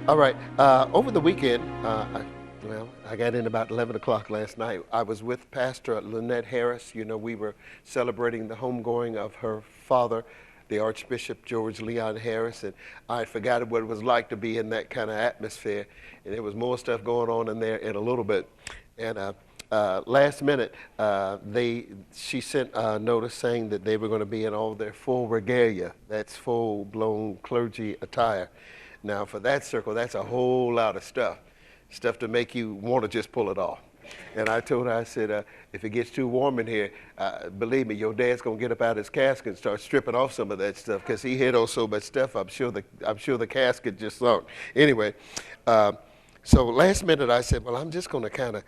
All right. Over the weekend, I got in about 11 o'clock last night. I was with Pastor Lynette Harris. You know, we were celebrating the homegoing of her father, the Archbishop George Leon Harris, and I forgot what it was like to be in that kind of atmosphere. And there was more stuff going on in there in a little bit. And last minute, she sent a notice saying that they were going to be in all their full regalia. That's full-blown clergy attire. Now, for that circle, that's a whole lot of stuff to make you want to just pull it off. And I told her, I said, if it gets too warm in here, believe me, your dad's gonna get up out of his casket and start stripping off some of that stuff because he had on so much stuff. I'm sure the casket just sunk. Anyway, so last minute I said, well, I'm just gonna kind of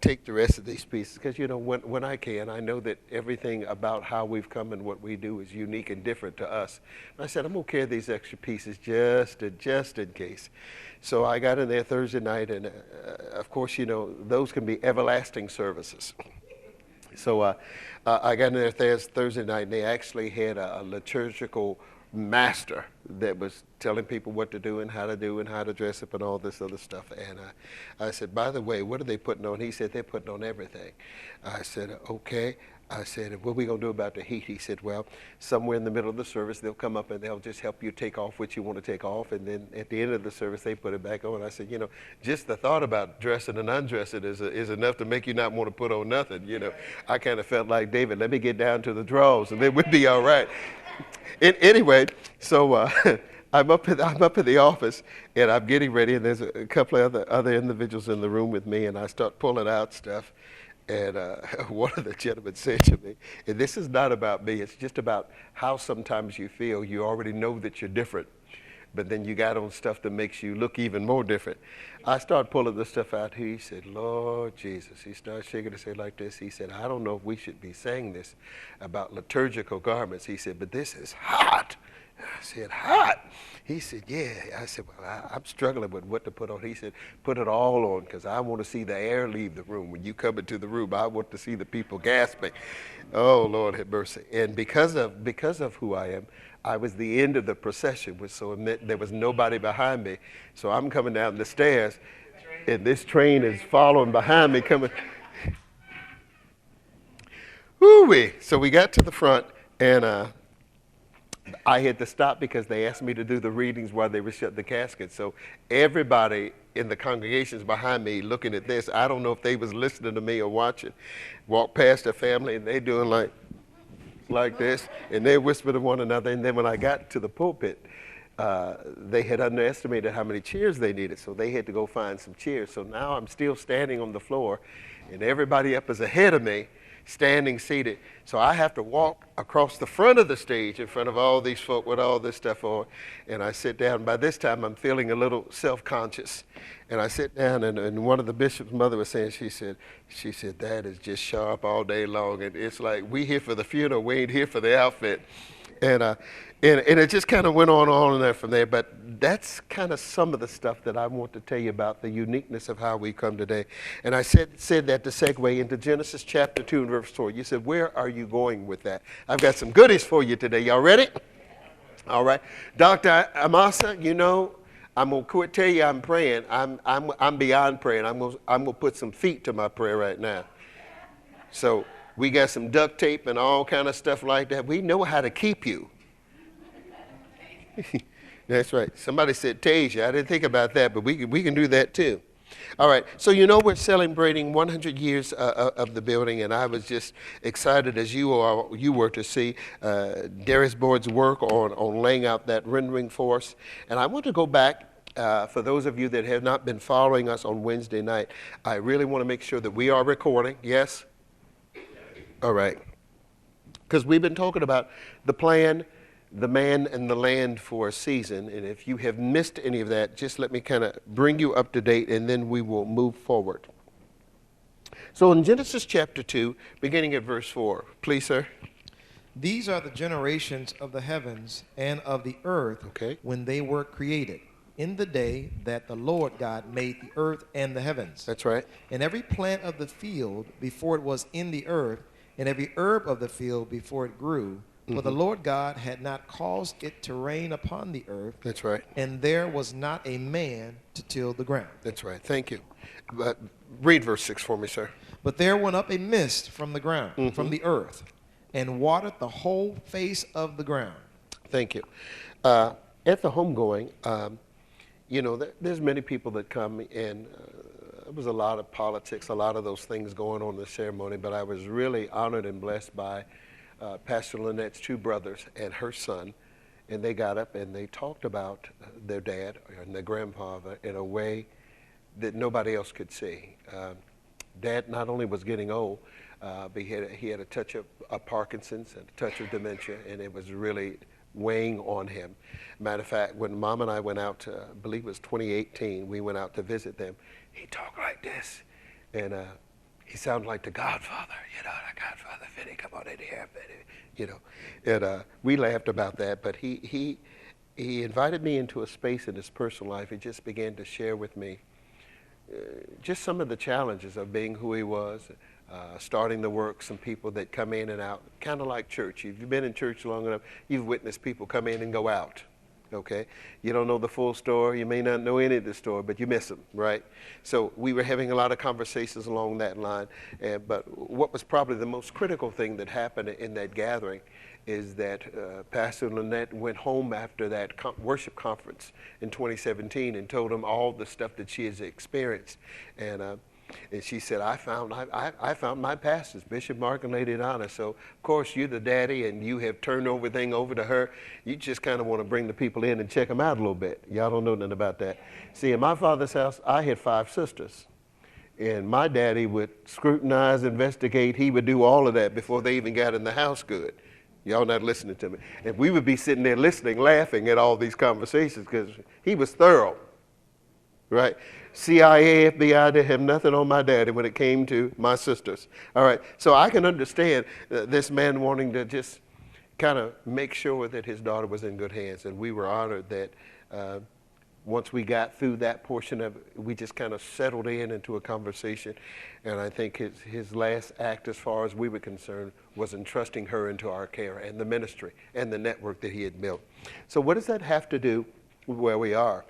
take the rest of these pieces because you know when I can, I know that everything about how we've come and what we do is unique and different to us. And I said I'm gonna carry these extra pieces just in case. So I got in there Thursday night, and of course you know those can be everlasting services. So I got in there Thursday night, and they actually had a liturgical master that was telling people what to do and how to dress up and all this other stuff. And I said, by the way, what are they putting on? He said, they're putting on everything. I said, okay. I said, what are we going to do about the heat? He said, well, somewhere in the middle of the service, they'll come up and they'll just help you take off what you want to take off. And then at the end of the service, they put it back on. I said, you know, just the thought about dressing and undressing is enough to make you not want to put on nothing. You know, I kind of felt like David, let me get down to the drawers and then we'll be all right. Anyway, so I'm up in the office and I'm getting ready, and there's a couple of other individuals in the room with me, and I start pulling out stuff. And one of the gentlemen said to me, and this is not about me, it's just about how sometimes you feel. You already know that you're different, but then you got on stuff that makes you look even more different. I start pulling the stuff out. He said, Lord Jesus. He started shaking his head like this. He said, I don't know if we should be saying this about liturgical garments. He said, but this is hot. I said, hot? He said, yeah. I said, well, I'm struggling with what to put on. He said, put it all on because I want to see the air leave the room. When you come into the room, I want to see the people gasping. Oh, Lord have mercy. And because of who I am, I was the end of the procession, so it meant there was nobody behind me. So I'm coming down the stairs, and this train is following behind me coming. Woo-wee. So we got to the front, and I had to stop because they asked me to do the readings while they were shutting the casket. So everybody in the congregations behind me looking at this, I don't know if they was listening to me or watching, walked past their family, and they doing like this, and they whispered to one another. And then when I got to the pulpit, they had underestimated how many chairs they needed, so they had to go find some chairs. So now I'm still standing on the floor, and everybody up is ahead of me, standing seated. So I have to walk across the front of the stage in front of all these folk with all this stuff on, and I sit down. By this time, I'm feeling a little self-conscious, and I sit down, and one of the bishop's mother was saying, she said, that is just sharp all day long, and it's like, we here for the funeral, we ain't here for the outfit. And it just kind of went on and there from there. But that's kind of some of the stuff that I want to tell you about, the uniqueness of how we come today. And I said that to segue into Genesis chapter 2 and verse 4. You said, where are you going with that? I've got some goodies for you today. Y'all ready? All right. Dr. Amasa, you know, I'm going to quit tell you I'm praying. I'm beyond praying. I'm going to put some feet to my prayer right now. So we got some duct tape and all kind of stuff like that. We know how to keep you. That's right. Somebody said tase you. I didn't think about that, but we can do that too. All right. So you know we're celebrating 100 years of the building, and I was just excited as you were to see Darius Boyd's work on laying out that rendering for us. And I want to go back. For those of you that have not been following us on Wednesday night, I really want to make sure that we are recording. Yes? All right. Because we've been talking about the plan, the man, and the land for a season. And if you have missed any of that, just let me kind of bring you up to date, and then we will move forward. So in Genesis chapter 2, beginning at verse 4, please, sir. These are the generations of the heavens and of the earth when they were created, in the day that the Lord God made the earth and the heavens. That's right. And every plant of the field before it was in the earth, and every herb of the field before it grew, For the Lord God had not caused it to rain upon the earth. That's right. And there was not a man to till the ground. That's right. Thank you. But read verse 6 for me, sir. But there went up a mist from the ground, from the earth, and watered the whole face of the ground. Thank you. At the homegoing, there's many people that come in. There was a lot of politics, a lot of those things going on in the ceremony, but I was really honored and blessed by Pastor Lynette's two brothers and her son, and they got up and they talked about their dad and their grandfather in a way that nobody else could see. Dad not only was getting old, but he had a touch of Parkinson's and a touch of dementia, and it was really weighing on him. Matter of fact, when Mom and I went out to, I believe it was 2018, we went out to visit them, he talked like this, and he sounded like the Godfather, the Godfather, Vinny, come on in here, Vinny, and we laughed about that, but he invited me into a space in his personal life. He just began to share with me just some of the challenges of being who he was, starting the work, some people that come in and out, kind of like church. If you've been in church long enough, you've witnessed people come in and go out, okay? You don't know the full story. You may not know any of the story, but you miss them, right? So we were having a lot of conversations along that line. But what was probably the most critical thing that happened in that gathering is that Pastor Lynette went home after that worship conference in 2017 and told them all the stuff that she has experienced. And she said, I found my pastors, Bishop Mark and Lady Donna. So, of course, you're the daddy and you have turned everything over to her. You just kind of want to bring the people in and check them out a little bit. Y'all don't know nothing about that. See, in my father's house, I had 5 sisters. And my daddy would scrutinize, investigate. He would do all of that before they even got in the house good. Y'all not listening to me. And we would be sitting there listening, laughing at all these conversations because he was thorough, right? CIA, FBI, they have nothing on my daddy when it came to my sisters. All right, so I can understand this man wanting to just kind of make sure that his daughter was in good hands. And we were honored that once we got through that portion of it, we just kind of settled into a conversation. And I think his last act, as far as we were concerned, was entrusting her into our care and the ministry and the network that he had built. So what does that have to do with where we are?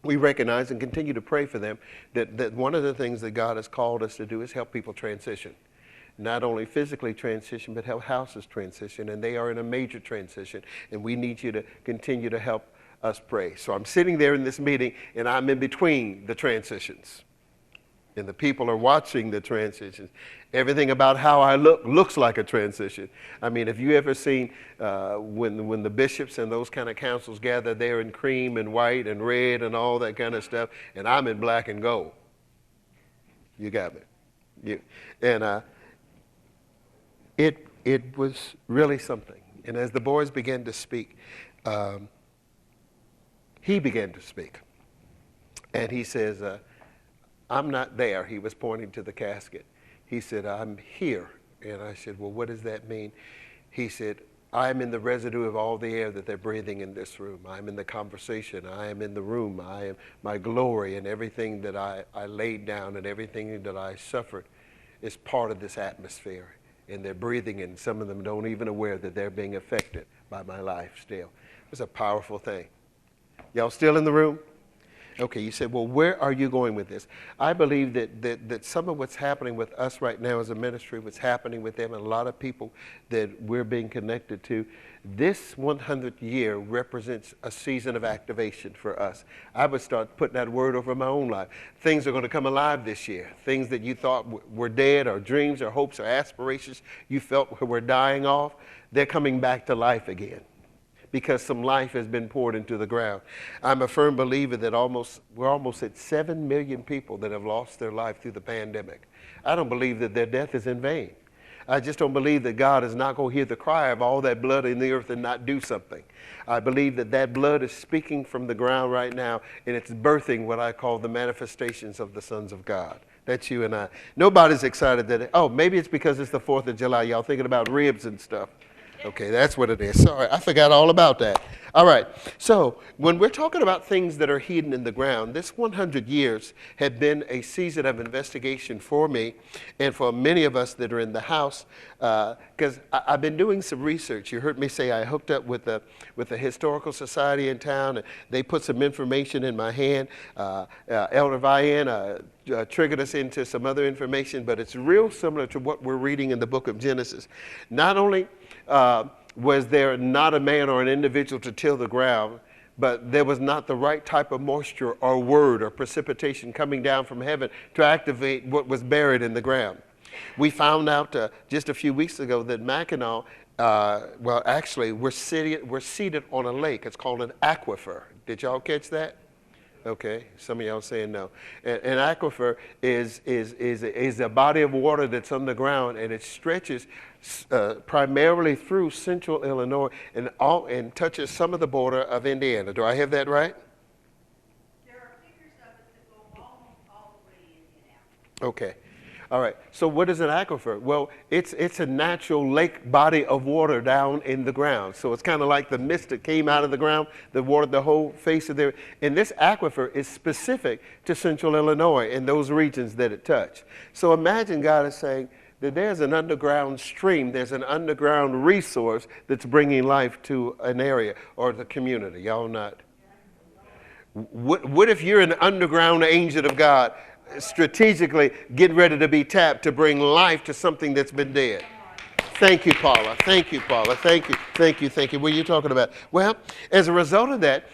We recognize and continue to pray for them that one of the things that God has called us to do is help people transition. Not only physically transition, but help houses transition. And they are in a major transition. And we need you to continue to help us pray. So I'm sitting there in this meeting and I'm in between the transitions. And the people are watching the transitions. Everything about how I look looks like a transition. I mean, have you ever seen when the bishops and those kind of councils gather there in cream and white and red and all that kind of stuff, and I'm in black and gold? You got me. And it was really something. And as the boys began to speak, he began to speak. And he says, I'm not there. He was pointing to the casket. He said, I'm here. And I said, well, what does that mean? He said, I'm in the residue of all the air that they're breathing in this room. I'm in the conversation. I am in the room. I am my glory, and everything that I laid down and everything that I suffered is part of this atmosphere. And they're breathing, and some of them don't even aware that they're being affected by my life still. It's a powerful thing. Y'all still in the room? Okay, you said, well, where are you going with this? I believe that some of what's happening with us right now as a ministry, what's happening with them, and a lot of people that we're being connected to, this 100th year represents a season of activation for us. I would start putting that word over my own life. Things are going to come alive this year. Things that you thought were dead, or dreams, or hopes, or aspirations you felt were dying off, they're coming back to life again, because some life has been poured into the ground. I'm a firm believer that we're almost at 7 million people that have lost their life through the pandemic. I don't believe that their death is in vain. I just don't believe that God is not going to hear the cry of all that blood in the earth and not do something. I believe that blood is speaking from the ground right now, and it's birthing what I call the manifestations of the sons of God. That's you and I. Nobody's excited maybe it's because it's the 4th of July. Y'all thinking about ribs and stuff. Okay, that's what it is. Sorry, I forgot all about that. All right. So when we're talking about things that are hidden in the ground, this 100 years had been a season of investigation for me and for many of us that are in the house, because I've been doing some research. You heard me say I hooked up with the historical society in town, and they put some information in my hand. Elder Vian triggered us into some other information, but it's real similar to what we're reading in the book of Genesis. Not only was there not a man or an individual to till the ground, but there was not the right type of moisture or word or precipitation coming down from heaven to activate what was buried in the ground. We found out just a few weeks ago that Mackinac, well, actually, we're seated on a lake. It's called an aquifer. Did y'all catch that? Okay, some of y'all saying no. An aquifer is a body of water that's underground, and it stretches primarily through central Illinois and touches some of the border of Indiana. Do I have that right? There are figures of it that go almost all the way in and out. Okay. All right. So what is an aquifer? Well, it's a natural lake body of water down in the ground. So it's kind of like the mist that came out of the ground, that watered the whole face of there. And this aquifer is specific to central Illinois and those regions that it touched. So imagine God is saying that there's an underground stream, there's an underground resource that's bringing life to an area or the community. Y'all not? What if you're an underground angel of God, strategically getting ready to be tapped to bring life to something that's been dead? Thank you, Paula. Thank you, Paula. Thank you. Thank you. Thank you. What are you talking about? Well, as a result of that,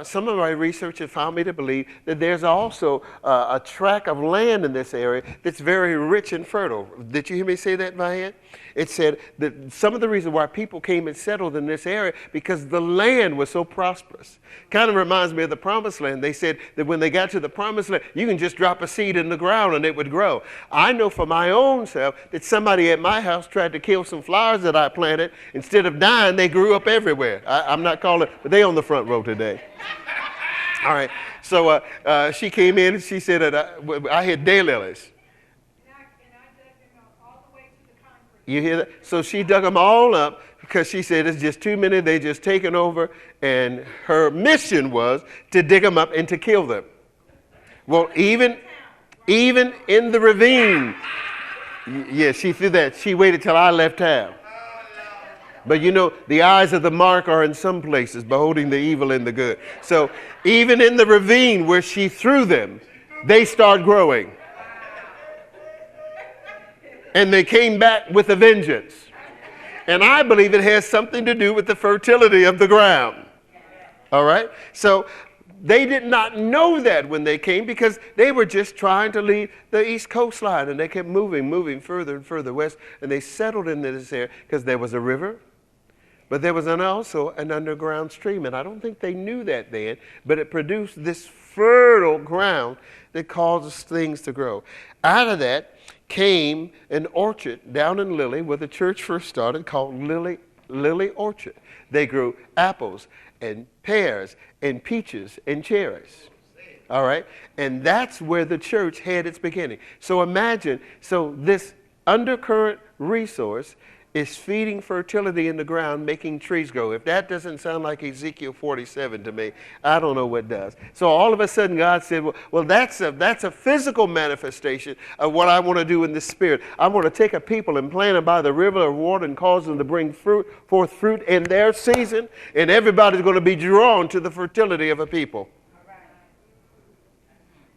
some of my research has found me to believe that there's also a tract of land in this area that's very rich and fertile. Did you hear me say that, Vian? It said that some of the reason why people came and settled in this area because the land was so prosperous. Kind of reminds me of the promised land. They said that when they got to the promised land, you can just drop a seed in the ground and it would grow. I know for my own self that somebody at my house tried to kill some flowers that I planted. Instead of dying, they grew up everywhere. I'm not calling, but they on the front row today. All right. So she came in and she said that I had daylilies. You hear that? So she dug them all up because she said it's just too many. They just taken over. And her mission was to dig them up and to kill them. Well, even in the ravine. Yeah, she threw that. She waited till I left town. But you know, the eyes of the mark are in some places, beholding the evil and the good. So even in the ravine where she threw them, they start growing. And they came back with a vengeance. And I believe it has something to do with the fertility of the ground. All right? So they did not know that when they came because they were just trying to leave the east coastline. And they kept moving further and further west. And they settled into this area because there was a river. But there was also an underground stream. And I don't think they knew that then. But it produced this fertile ground that causes things to grow. Out of that came an orchard down in Lilly where the church first started called Lilly Orchard. They grew apples and pears and peaches and cherries. All right? And that's where the church had its beginning. So imagine, this undercurrent resource is feeding fertility in the ground, making trees grow. If that doesn't sound like Ezekiel 47 to me, I don't know what does. So all of a sudden God said, well, that's a physical manifestation of what I want to do in the spirit. I want to take a people and plant them by the river of water and cause them to bring forth fruit in their season, and everybody's going to be drawn to the fertility of a people.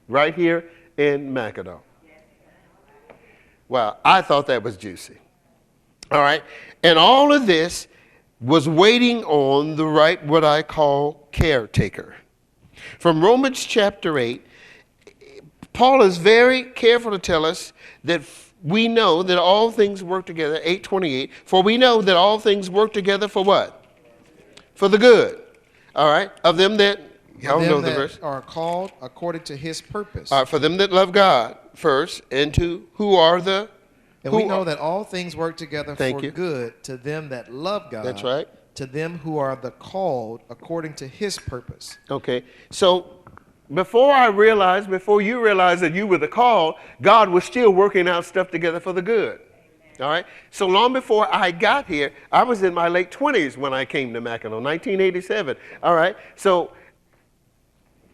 Right here in Mackinac. Wow, I thought that was juicy. All right. And all of this was waiting on the right, what I call caretaker. From Romans chapter 8, Paul is very careful to tell us that we know that all things work together, 8:28, for we know that all things work together for what? For the good. All right. Of them that, y'all know the verse, are called according to his purpose. All right, for them that love God first, and to who are the, and we know that all things work together for you. Good to them that love God. That's right. To them who are the called according to his purpose. Okay. So before you realized that you were the called, God was still working out stuff together for the good. All right. So long before I got here, I was in my late 20s when I came to Mackinac, 1987. All right. So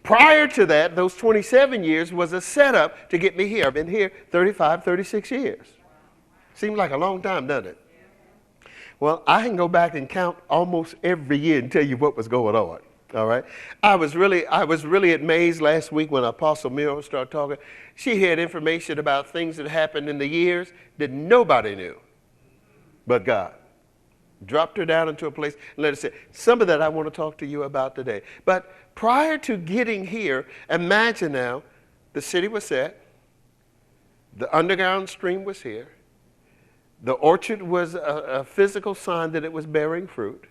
prior to that, those 27 years was a setup to get me here. I've been here 35, 36 years. Seems like a long time, doesn't it? Well, I can go back and count almost every year and tell you what was going on. All right. I was really amazed last week when Apostle Miro started talking. She had information about things that happened in the years that nobody knew but God. Dropped her down into a place and let her say, some of that I want to talk to you about today. But prior to getting here, imagine now, the city was set, the underground stream was here, the orchard was a physical sign that it was bearing fruit,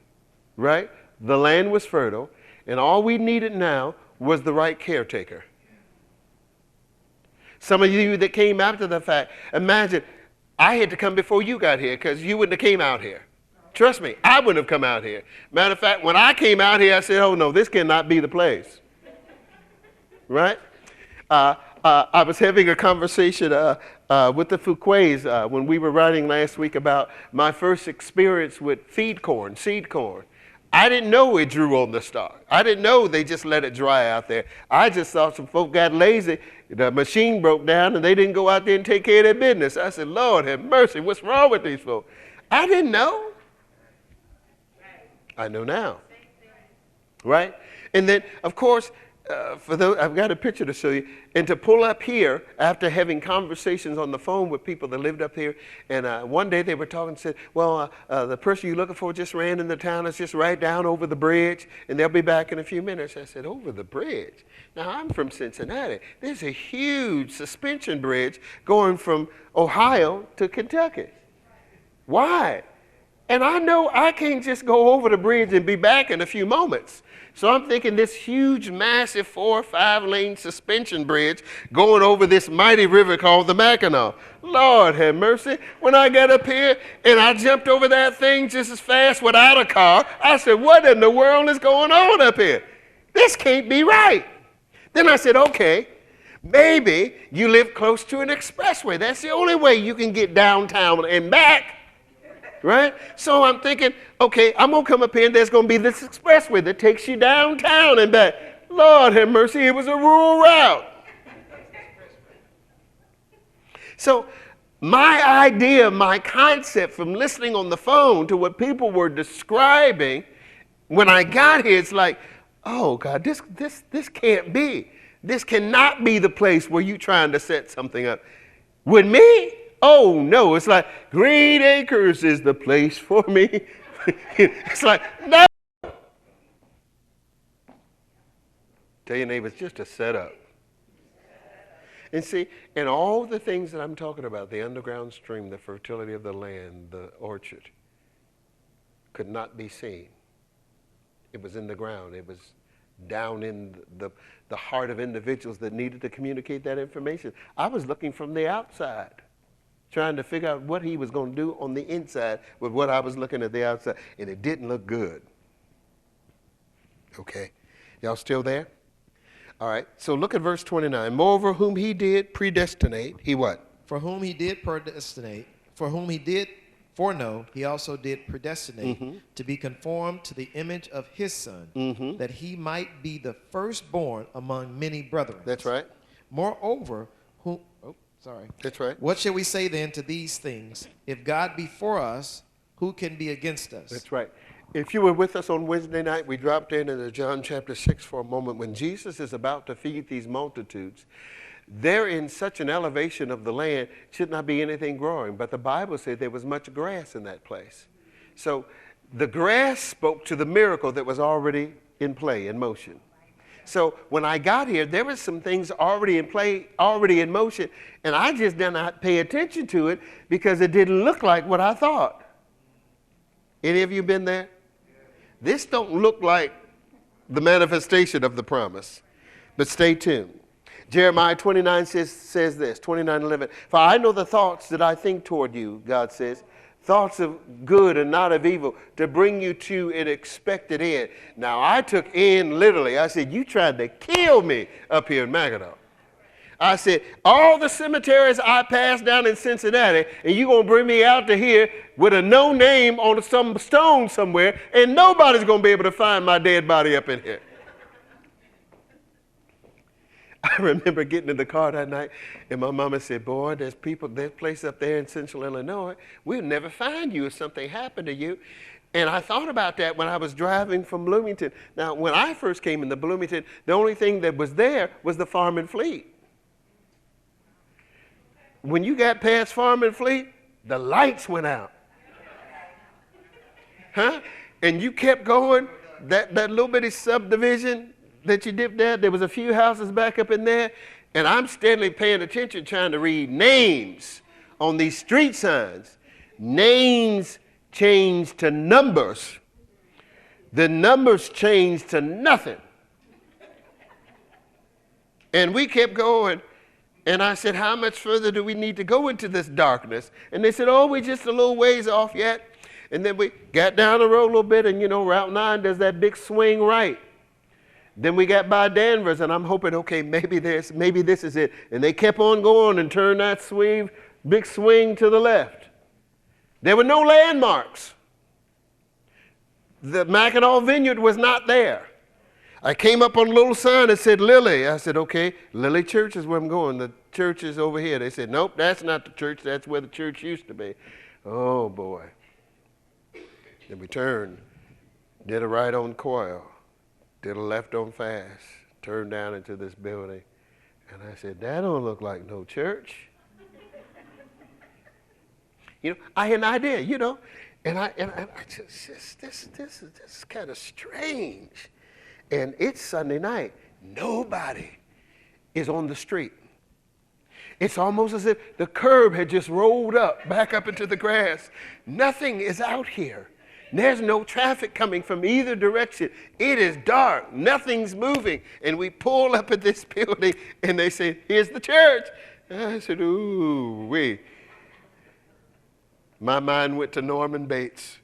right? The land was fertile, and all we needed now was the right caretaker. Some of you that came after the fact, imagine, I had to come before you got here because you wouldn't have came out here. Trust me, I wouldn't have come out here. Matter of fact, when I came out here, I said, oh no, this cannot be the place. Right? I was having a conversation with the Fuquays when we were writing last week about my first experience with seed corn. I didn't know it drew on the stalk. I didn't know they just let it dry out there. I just thought some folk got lazy. The machine broke down and they didn't go out there and take care of their business. I said, Lord have mercy, what's wrong with these folks? I didn't know. I know now. Right? And then, of course, for those, I've got a picture to show you. And to pull up here after having conversations on the phone with people that lived up here. And one day they were talking and said, well, the person you're looking for just ran in the town. It's just right down over the bridge. And they'll be back in a few minutes. I said, over the bridge? Now, I'm from Cincinnati. There's a huge suspension bridge going from Ohio to Kentucky. Why? And I know I can't just go over the bridge and be back in a few moments. So I'm thinking this huge, massive 4 or 5 lane suspension bridge going over this mighty river called the Mackinac. Lord have mercy. When I got up here and I jumped over that thing just as fast without a car, I said, what in the world is going on up here? This can't be right. Then I said, okay, maybe you live close to an expressway. That's the only way you can get downtown and back. Right? So I'm thinking, okay, I'm going to come up here and there's going to be this expressway that takes you downtown and back. Lord have mercy, it was a rural route. So my idea, my concept from listening on the phone to what people were describing, when I got here, it's like, oh God, this can't be. This cannot be the place where you're trying to set something up. With me? Oh no, it's like Green Acres is the place for me. It's like, no. Tell your neighbor, it's just a setup. And see, and all the things that I'm talking about, the underground stream, the fertility of the land, the orchard, could not be seen. It was in the ground. It was down in the heart of individuals that needed to communicate that information. I was looking from the outside, trying to figure out what he was going to do on the inside with what I was looking at the outside, and it didn't look good. Okay, y'all still there? All right, so look at verse 29. Moreover, whom he did predestinate, he what? For whom he did predestinate, for whom he did foreknow, he also did predestinate to be conformed to the image of his Son, that he might be the firstborn among many brethren. That's right. Moreover, That's right. What shall we say then to these things? If God be for us, who can be against us? That's right. If you were with us on Wednesday night, we dropped into John chapter 6 for a moment. When Jesus is about to feed these multitudes, they're in such an elevation of the land, should not be anything growing. But the Bible said there was much grass in that place. So the grass spoke to the miracle that was already in play, in motion. So when I got here, there were some things already in play, already in motion, and I just did not pay attention to it because it didn't look like what I thought. Any of you been there? This don't look like the manifestation of the promise, but stay tuned. Jeremiah 29 says this, 29:11. For I know the thoughts that I think toward you, God says, thoughts of good and not of evil, to bring you to an expected end. Now, I took in literally. I said, you tried to kill me up here in Mackinac. I said, all the cemeteries I passed down in Cincinnati, and you're going to bring me out to here with a no name on some stone somewhere, and nobody's going to be able to find my dead body up in here. I remember getting in the car that night, and my mama said, boy, there's place up there in central Illinois, we'll never find you if something happened to you. And I thought about that when I was driving from Bloomington. Now, when I first came into Bloomington, the only thing that was there was the Farm and Fleet. When you got past Farm and Fleet, the lights went out. Huh? And you kept going, that little bitty subdivision that you dipped there was a few houses back up in there, and I'm steadily paying attention trying to read names on these street signs. Names changed to numbers. The numbers changed to nothing. And we kept going, and I said, how much further do we need to go into this darkness? And they said, oh, we're just a little ways off yet. And then we got down the road a little bit, and you know, Route 9 does that big swing right. Then we got by Danvers, and I'm hoping, okay, maybe this is it. And they kept on going and turned that big swing to the left. There were no landmarks. The Mackinac Vineyard was not there. I came up on a little sign that said Lily. I said, okay, Lily Church is where I'm going. The church is over here. They said, nope, that's not the church. That's where the church used to be. Oh, boy. Then we turned, did a right on Coil, did a left on Fast, turned down into this building. And I said, that don't look like no church. You know, I had an idea, you know, and I just this is kind of strange. And it's Sunday night. Nobody is on the street. It's almost as if the curb had just rolled back up into the grass. Nothing is out here. There's no traffic coming from either direction. It is dark. Nothing's moving. And we pull up at this building, and they say, here's the church. And I said, ooh, wee. My mind went to Norman Bates.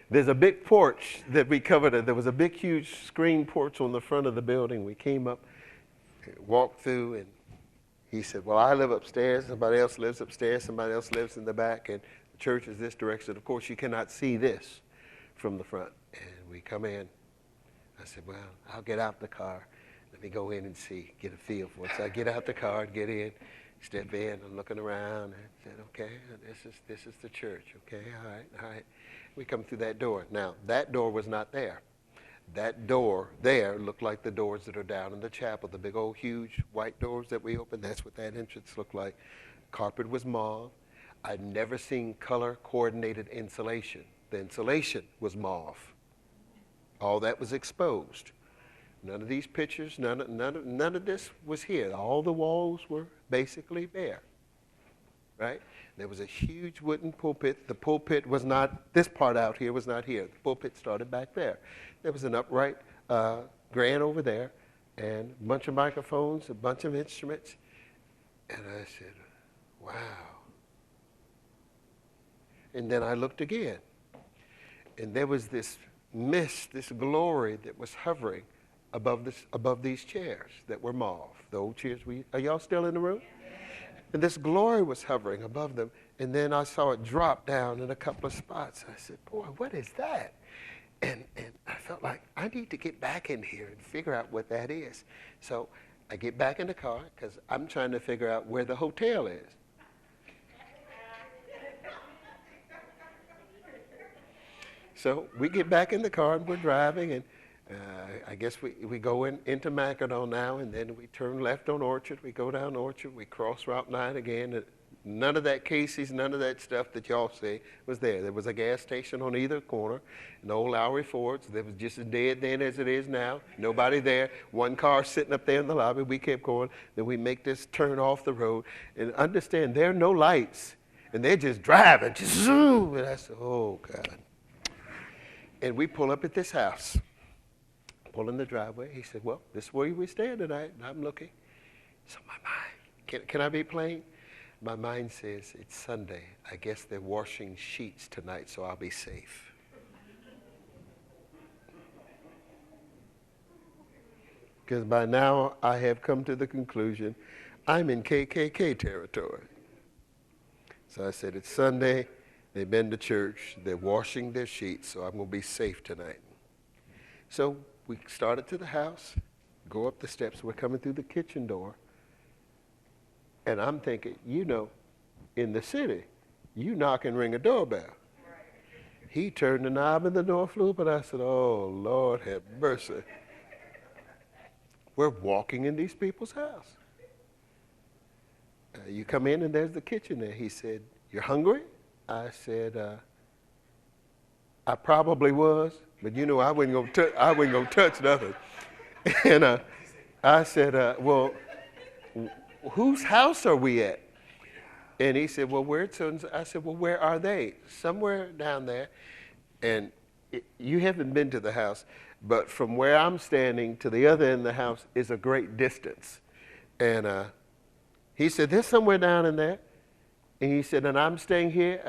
There's a big porch that we covered. There was a big, huge screen porch on the front of the building. We came up, walked through, and he said, well, I live upstairs. Somebody else lives upstairs. Somebody else lives in the back, and the church is this direction. Of course, you cannot see this from the front. And we come in. I said, well, I'll get out the car. Let me go in and see, get a feel for it. So I get out the car and get in. Step in, I'm looking around, and said, okay, this is the church, okay, all right. We come through that door. Now, that door was not there. That door there looked like the doors that are down in the chapel, the big old huge white doors that we opened. That's what that entrance looked like. Carpet was mauve. I'd never seen color-coordinated insulation. The insulation was mauve. All that was exposed. None of these pictures, none of this was here. All the walls were basically bare, right? There was a huge wooden pulpit. The pulpit was not, this part out here was not here. The pulpit started back there. There was an upright grand over there, and a bunch of microphones, a bunch of instruments. And I said, wow. And then I looked again, and there was this mist, this glory that was hovering above these chairs that were mauve. The old chairs. Are y'all still in the room? And this glory was hovering above them. And then I saw it drop down in a couple of spots. I said, boy, what is that? And I felt like I need to get back in here and figure out what that is. So I get back in the car because I'm trying to figure out where the hotel is. So we get back in the car and we're driving, and I guess we go into Mackinac now, and then we turn left on Orchard. We go down Orchard. We cross Route 9 again. None of that Casey's, none of that stuff that y'all see was there. There was a gas station on either corner, an old Lowry Ford's. That was just as dead then as it is now. Nobody there. One car sitting up there in the lobby. We kept going. Then we make this turn off the road. And understand, there are no lights. And they're just driving. Just zoom. And I said, oh, God. And we pull up at this house. Pull in the driveway. He said, well, this is where we stay tonight. And I'm looking. So my mind, can I be plain? My mind says, it's Sunday. I guess they're washing sheets tonight, so I'll be safe. Because by now I have come to the conclusion I'm in KKK territory. So I said, it's Sunday, they've been to church, they're washing their sheets, so I'm going to be safe tonight. So we started to the house, go up the steps, we're coming through the kitchen door, and I'm thinking, you know, in the city, you knock and ring a doorbell. He turned the knob and the door flew open. I said, oh, Lord have mercy. We're walking in these people's house. You come in and there's the kitchen there. He said, you're hungry? I said, I probably was, but you know I wasn't gonna touch nothing. And I said, well, whose house are we at? And he said, well, where? So I said, well, where are they? Somewhere down there. And you haven't been to the house, but from where I'm standing to the other end of the house is a great distance. And he said, they're somewhere down in there. And he said, and I'm staying here?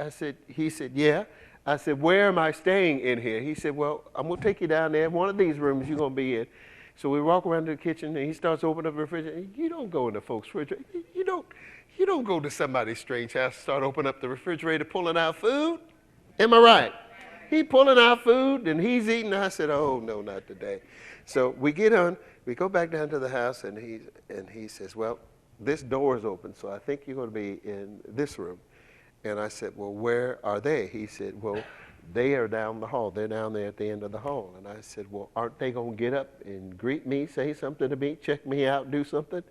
He said, yeah. I said, where am I staying in here? He said, well, I'm going to take you down there. One of these rooms you're going to be in. So we walk around to the kitchen, and he starts opening up the refrigerator. You don't go in the folks' refrigerator. You don't go to somebody's strange house, start opening up the refrigerator, pulling out food. Am I right? He pulling out food, and he's eating. I said, oh, no, not today. So we go back down to the house, and he says, well, this door is open, so I think you're going to be in this room. And I said, well, where are they? He said, well, they are down the hall. They're down there at the end of the hall. And I said, well, aren't they going to get up and greet me, say something to me, check me out, do something?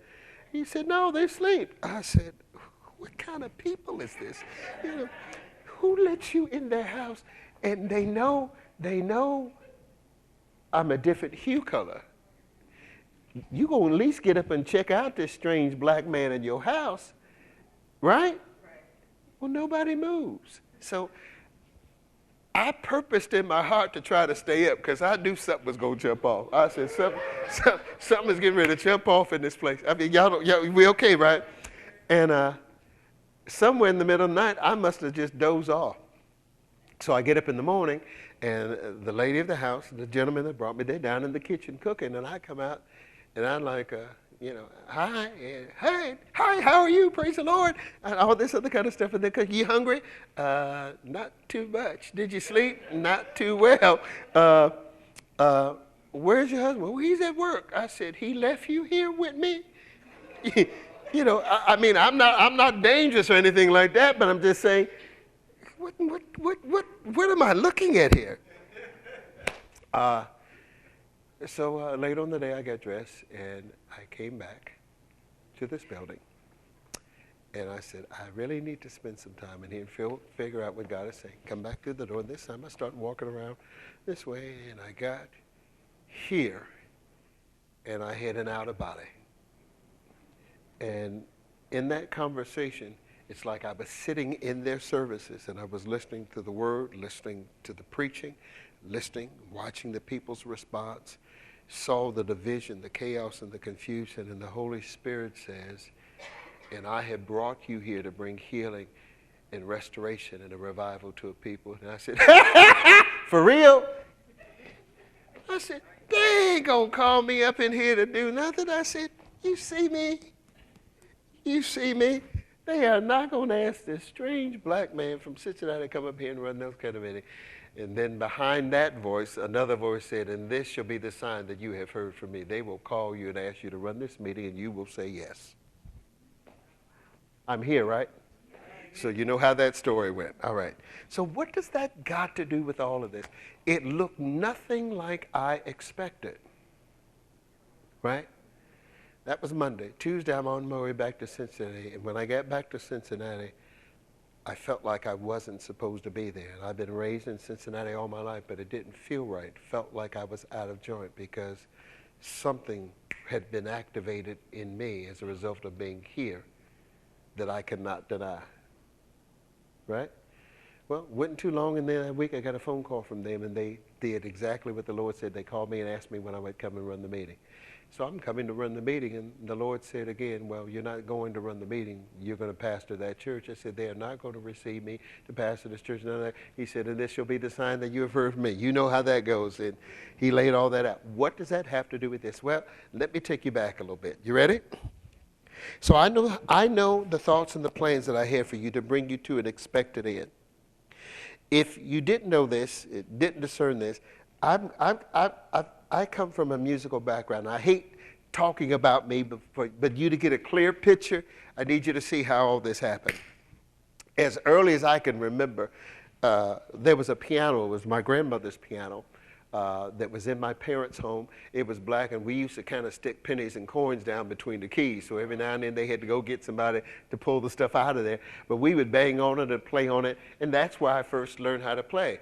He said, no, they sleep. I said, what kind of people is this? You know, who lets you in their house? And they know I'm a different hue color. You going to at least get up and check out this strange black man in your house, right? Well, nobody moves. So I purposed in my heart to try to stay up because I knew something was going to jump off. I said, something is getting ready to jump off in this place. I mean, we okay, right? And somewhere in the middle of the night, I must have just dozed off. So I get up in the morning, and the lady of the house, the gentleman that brought me, they're down in the kitchen cooking, and I come out, and I'm like, hi, how are you? Praise the Lord, and all this other kind of stuff. And they cook. You hungry? Not too much. Did you sleep? Not too well. Where's your husband? Well, he's at work. I said, he left you here with me? You know, I mean, I'm not dangerous or anything like that, but I'm just saying, what am I looking at here? So later on the day, I got dressed, and I came back to this building, and I said, I really need to spend some time in here and figure out what God is saying. Come back through the door. This time I started walking around this way, and I got here, and I had an outer body. And in that conversation, it's like I was sitting in their services, and I was listening to the word, listening to the preaching, listening, watching the people's response, saw the division, the chaos, and the confusion, and the Holy Spirit says, and I have brought you here to bring healing and restoration and a revival to a people. And I said, for real? I said, they ain't gonna call me up in here to do nothing. I said, you see me? You see me? They are not going to ask this strange black man from Cincinnati to come up here and run those kind of meetings. And then behind that voice, another voice said, and this shall be the sign that you have heard from me. They will call you and ask you to run this meeting, and you will say yes. I'm here, right? So you know how that story went. All right. So what does that got to do with all of this? It looked nothing like I expected, right? That was Monday. Tuesday, I'm on my way back to Cincinnati. And when I got back to Cincinnati, I felt like I wasn't supposed to be there. And I've been raised in Cincinnati all my life, but it didn't feel right. It felt like I was out of joint because something had been activated in me as a result of being here that I could not deny. Right? Well, wasn't too long, and then that week I got a phone call from them, and they did exactly what the Lord said. They called me and asked me when I would come and run the meeting. So I'm coming to run the meeting, and the Lord said again, well, you're not going to run the meeting. You're going to pastor that church. I said, they are not going to receive me to pastor this church. None of that. He said, and this shall be the sign that you have heard from me. You know how that goes. And he laid all that out. What does that have to do with this? Well, let me take you back a little bit. You ready? So I know the thoughts and the plans that I have for you to bring you to an expected end. If you didn't know this, didn't discern this, I come from a musical background. I hate talking about me, but you to get a clear picture, I need you to see how all this happened. As early as I can remember, there was a piano. It was my grandmother's piano that was in my parents' home. It was black, and we used to kind of stick pennies and coins down between the keys. So every now and then they had to go get somebody to pull the stuff out of there. But we would bang on it and play on it, and that's where I first learned how to play.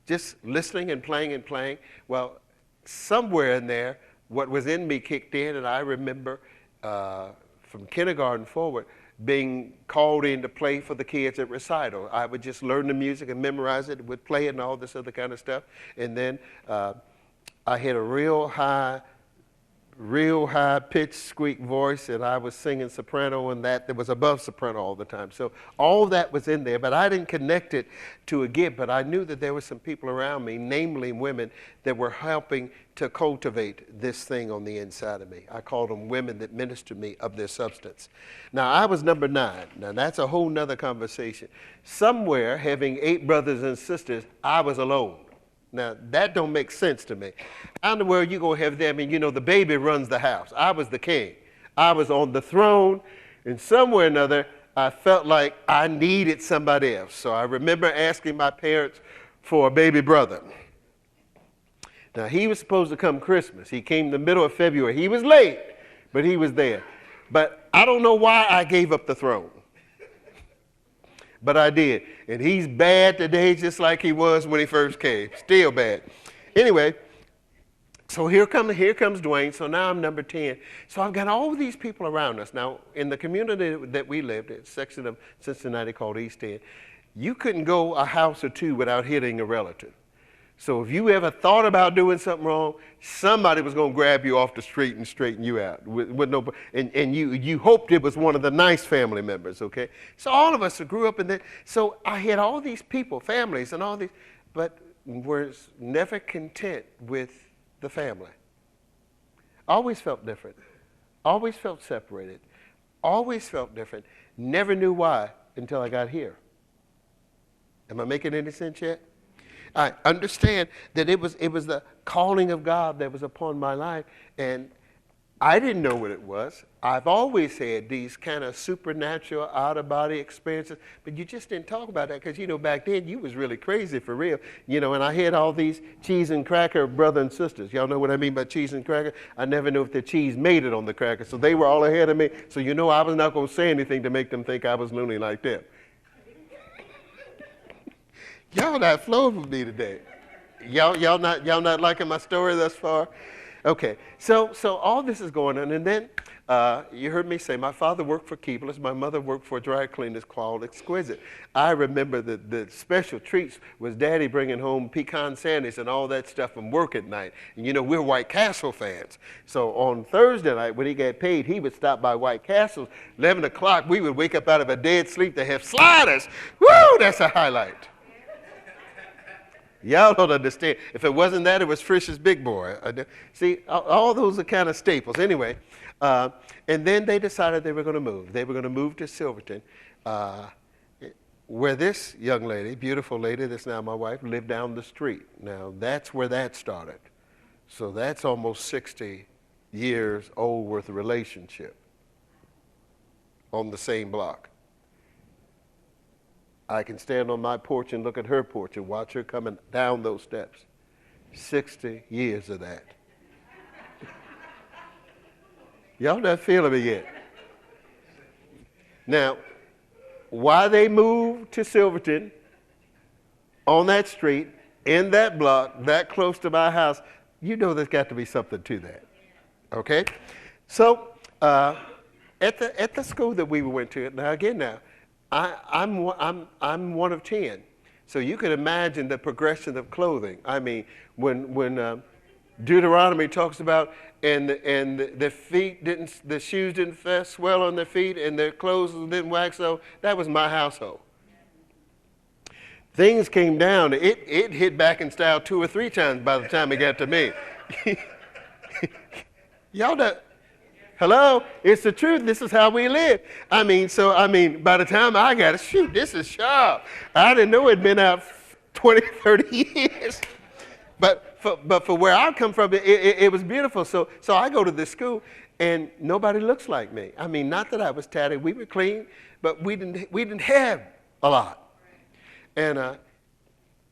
Just listening and playing and playing. Well, somewhere in there, what was in me kicked in, and I remember from kindergarten forward being called in to play for the kids at recital. I would just learn the music and memorize it, would play it and all this other kind of stuff. And then I had a real high pitched squeak voice, and I was singing soprano, and that was above soprano all the time. So all that was in there, but I didn't connect it to a gift, but I knew that there were some people around me, namely women, that were helping to cultivate this thing on the inside of me. I called them women that ministered me of their substance. Now, I was number 9. Now, that's a whole nother conversation. Somewhere, having 8 brothers and sisters, I was alone. Now, that don't make sense to me. How in the world you going to have them, and you know, the baby runs the house. I was the king. I was on the throne, and somewhere or another, I felt like I needed somebody else. So I remember asking my parents for a baby brother. Now, he was supposed to come Christmas. He came the middle of February. He was late, but he was there. But I don't know why I gave up the throne. But I did. And he's bad today just like he was when he first came. Still bad. Anyway, so here comes Dwayne. So now I'm number 10. So I've got all these people around us. Now, in the community that we lived, a section of Cincinnati called East End, you couldn't go a house or two without hitting a relative. So if you ever thought about doing something wrong, somebody was going to grab you off the street and straighten you out. And you hoped it was one of the nice family members, okay? So all of us grew up in that. So I had all these people, families and all these, but was never content with the family. Always felt different. Always felt separated. Always felt different. Never knew why until I got here. Am I making any sense yet? I understand that it was the calling of God that was upon my life, and I didn't know what it was. I've always had these kind of supernatural out-of-body experiences, but you just didn't talk about that because, you know, back then you was really crazy for real, you know, and I had all these cheese and cracker brother and sisters. Y'all know what I mean by cheese and cracker? I never knew if the cheese made it on the cracker, so they were all ahead of me, so you know I was not going to say anything to make them think I was loony like them. Y'all not flowing with me today. Y'all not liking my story thus far? Okay, so all this is going on, and then you heard me say my father worked for Keebler's, my mother worked for a dry cleaners called Exquisite. I remember the special treats was Daddy bringing home pecan sandies and all that stuff from work at night. And you know, we're White Castle fans. So on Thursday night when he got paid, he would stop by White Castle's. 11 o'clock, we would wake up out of a dead sleep to have sliders. Woo, that's a highlight. Y'all don't understand. If it wasn't that, it was Frisch's Big Boy. See, all those are kind of staples. Anyway, and then they decided they were going to move. They were going to move to Silverton, where this young lady, beautiful lady that's now my wife, lived down the street. Now, that's where that started. So that's almost 60 years old worth of relationship on the same block. I can stand on my porch and look at her porch and watch her coming down those steps. 60 years of that. Y'all not feeling me yet. Now, why they moved to Silverton on that street, in that block, that close to my house, you know there's got to be something to that. Okay? So, at the school that we went to, now, I'm one of 10. So you can imagine the progression of clothing. I mean, when Deuteronomy talks about the feet didn't, the shoes didn't swell on their feet and their clothes didn't wax, so that was my household. Things came down. It hit back in style 2 or 3 times by the time it got to me. Y'all know, hello? It's the truth. This is how we live. I mean, by the time I got it, shoot, this is sharp. I didn't know it'd been out 20, 30 years. But for where I come from, it was beautiful. So I go to this school, and nobody looks like me. I mean, not that I was tatted. We were clean, but we didn't have a lot. And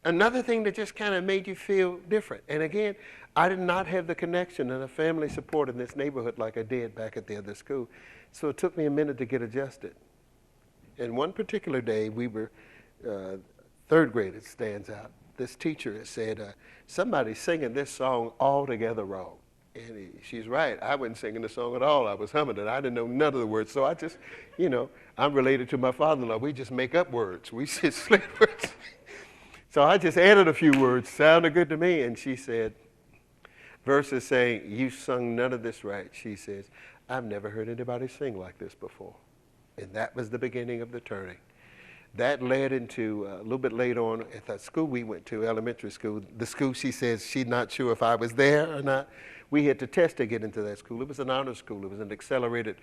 another thing that just kind of made you feel different. And again, I did not have the connection and the family support in this neighborhood like I did back at the other school. So it took me a minute to get adjusted. And one particular day, we were 3rd grade, it stands out. This teacher had said, somebody's singing this song altogether wrong. And she's right. I wasn't singing the song at all. I was humming it. I didn't know none of the words. So I just, I'm related to my father-in-law. We just make up words. We just slip words. So I just added a few words. Sounded good to me. And she said, verses saying, you sung none of this right. She says, I've never heard anybody sing like this before. And that was the beginning of the turning. That led into a little bit later on at the school we went to, elementary school. The school, she says she's not sure if I was there or not. We had to test to get into that school. It was an honor school. It was an accelerated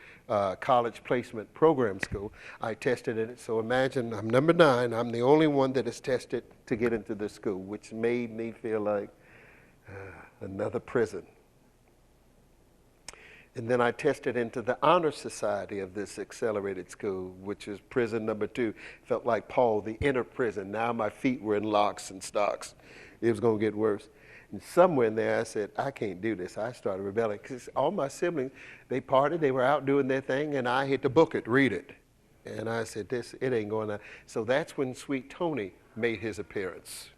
college placement program school. I tested in it. So imagine I'm number 9. I'm the only one that is tested to get into the school, which made me feel like another prison. And then I tested into the honor society of this accelerated school, which is prison number 2. Felt like Paul, the inner prison. Now my feet were in locks and stocks. It was going to get worse. And somewhere in there I said, I can't do this. I started rebelling because all my siblings, they partied, they were out doing their thing, and I had to book it, read it. And I said, it ain't going on. So that's when Sweet Tony made his appearance.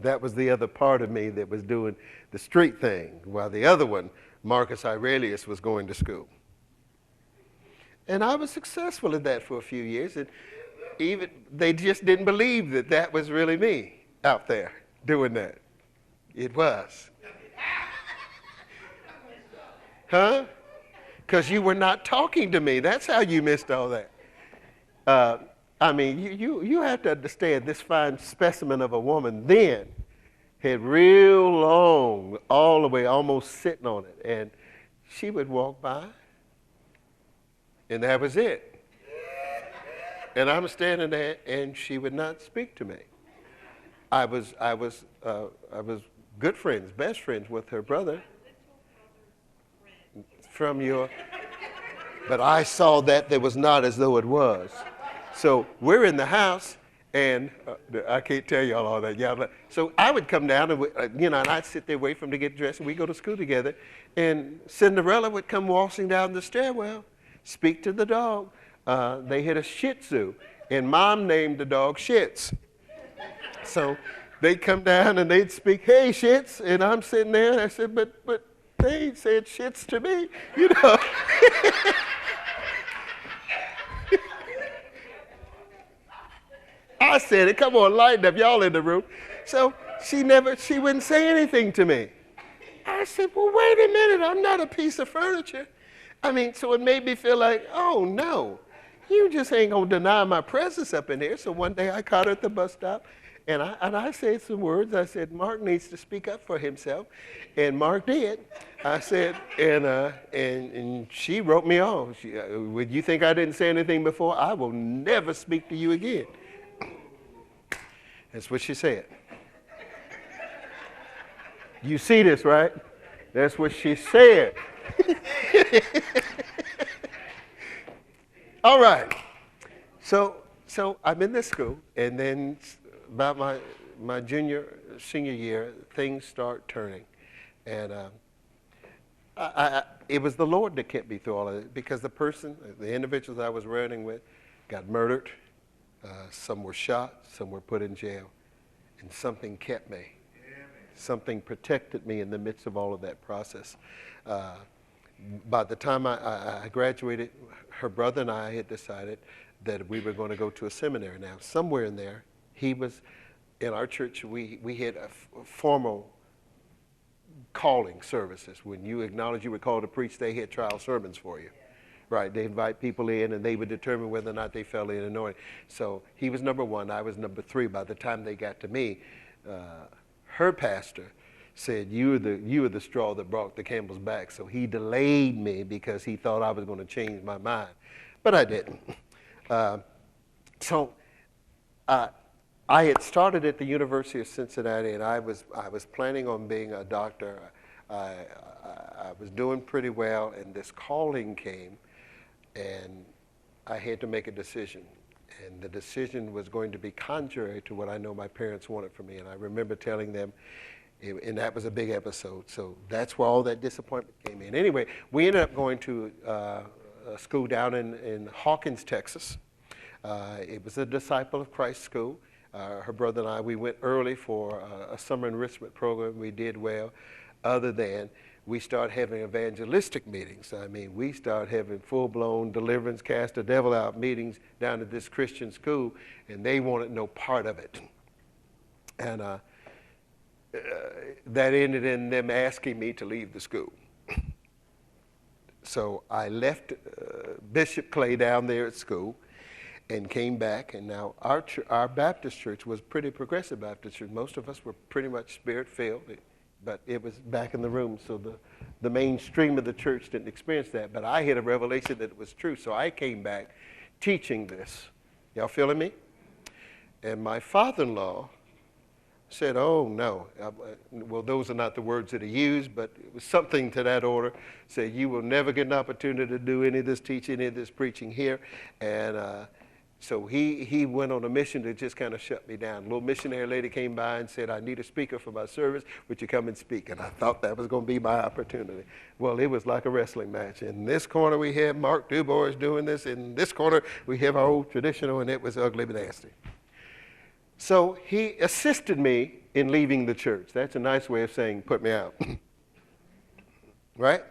That was the other part of me that was doing the street thing, while the other one, Marcus Aurelius, was going to school. And I was successful at that for a few years, and even they just didn't believe that that was really me out there doing that. It was. Huh? Because you were not talking to me. That's how you missed all that. I mean, you have to understand this fine specimen of a woman then had real long, all the way, almost sitting on it. And she would walk by, and that was it. And I'm standing there, and she would not speak to me. I was good friends, best friends with her brother. From your, but I saw that there was not as though it was. So we're in the house, and I can't tell y'all all that. Yeah, so I would come down, and and I'd sit there, wait for him to get dressed, and we'd go to school together. And Cinderella would come waltzing down the stairwell, speak to the dog. They had a Shih Tzu, and Mom named the dog Shits. So they'd come down, and they'd speak, hey, Shits, and I'm sitting there, and I said, but they said Shits to me, I said it, come on, lighten up, y'all in the room. So she wouldn't say anything to me. I said, well, wait a minute, I'm not a piece of furniture. I mean, so it made me feel like, oh no, you just ain't gonna deny my presence up in here. So one day I caught her at the bus stop, and I said some words. I said, Mark needs to speak up for himself, and Mark did. I said, and she wrote me off. Would you think I didn't say anything before? I will never speak to you again. That's what she said. You see this, right? That's what she said. All right. So I'm in this school, and then about my senior year, things start turning. And it was the Lord that kept me through all of it, because the individuals I was running with got murdered. Some were shot, some were put in jail, and something kept me. Something protected me in the midst of all of that process. By the time I graduated, her brother and I had decided that we were going to go to a seminary. Now, somewhere in there, he was, in our church, we had formal calling services. When you acknowledge you were called to preach, they had trial sermons for you. Right, they invite people in and they would determine whether or not they fell in anointing. So he was number one, I was number three. By the time they got to me, her pastor said, you were the straw that brought the camel's back. So he delayed me because he thought I was going to change my mind. But I didn't. So I had started at the University of Cincinnati, and I was planning on being a doctor. I was doing pretty well, and this calling came, and I had to make a decision. And the decision was going to be contrary to what I know my parents wanted for me. And I remember telling them, and that was a big episode. So that's where all that disappointment came in. Anyway, we ended up going to a school down in Hawkins, Texas. It was a Disciple of Christ school. Her brother and I, we went early for a summer enrichment program. We did well, other than we started having evangelistic meetings. I mean, we started having full-blown deliverance, cast the devil out meetings down at this Christian school, and they wanted no part of it. And that ended in them asking me to leave the school. So I left Bishop Clay down there at school and came back, and now our Baptist church was pretty progressive Baptist church. Most of us were pretty much spirit-filled, but it was back in the room, so the mainstream of the church didn't experience that. But I had a revelation that it was true, so I came back teaching this. Y'all feeling me? And my father-in-law said, oh, no. Well, those are not the words that he used, but it was something to that order. Said, you will never get an opportunity to do any of this teaching, any of this preaching here. And so he went on a mission to just kind of shut me down. A little missionary lady came by and said, I need a speaker for my service. Would you come and speak? And I thought that was going to be my opportunity. Well, it was like a wrestling match. In this corner, we had Mark Dubois doing this. In this corner, we have our old traditional, and it was ugly but nasty. So he assisted me in leaving the church. That's a nice way of saying put me out. Right?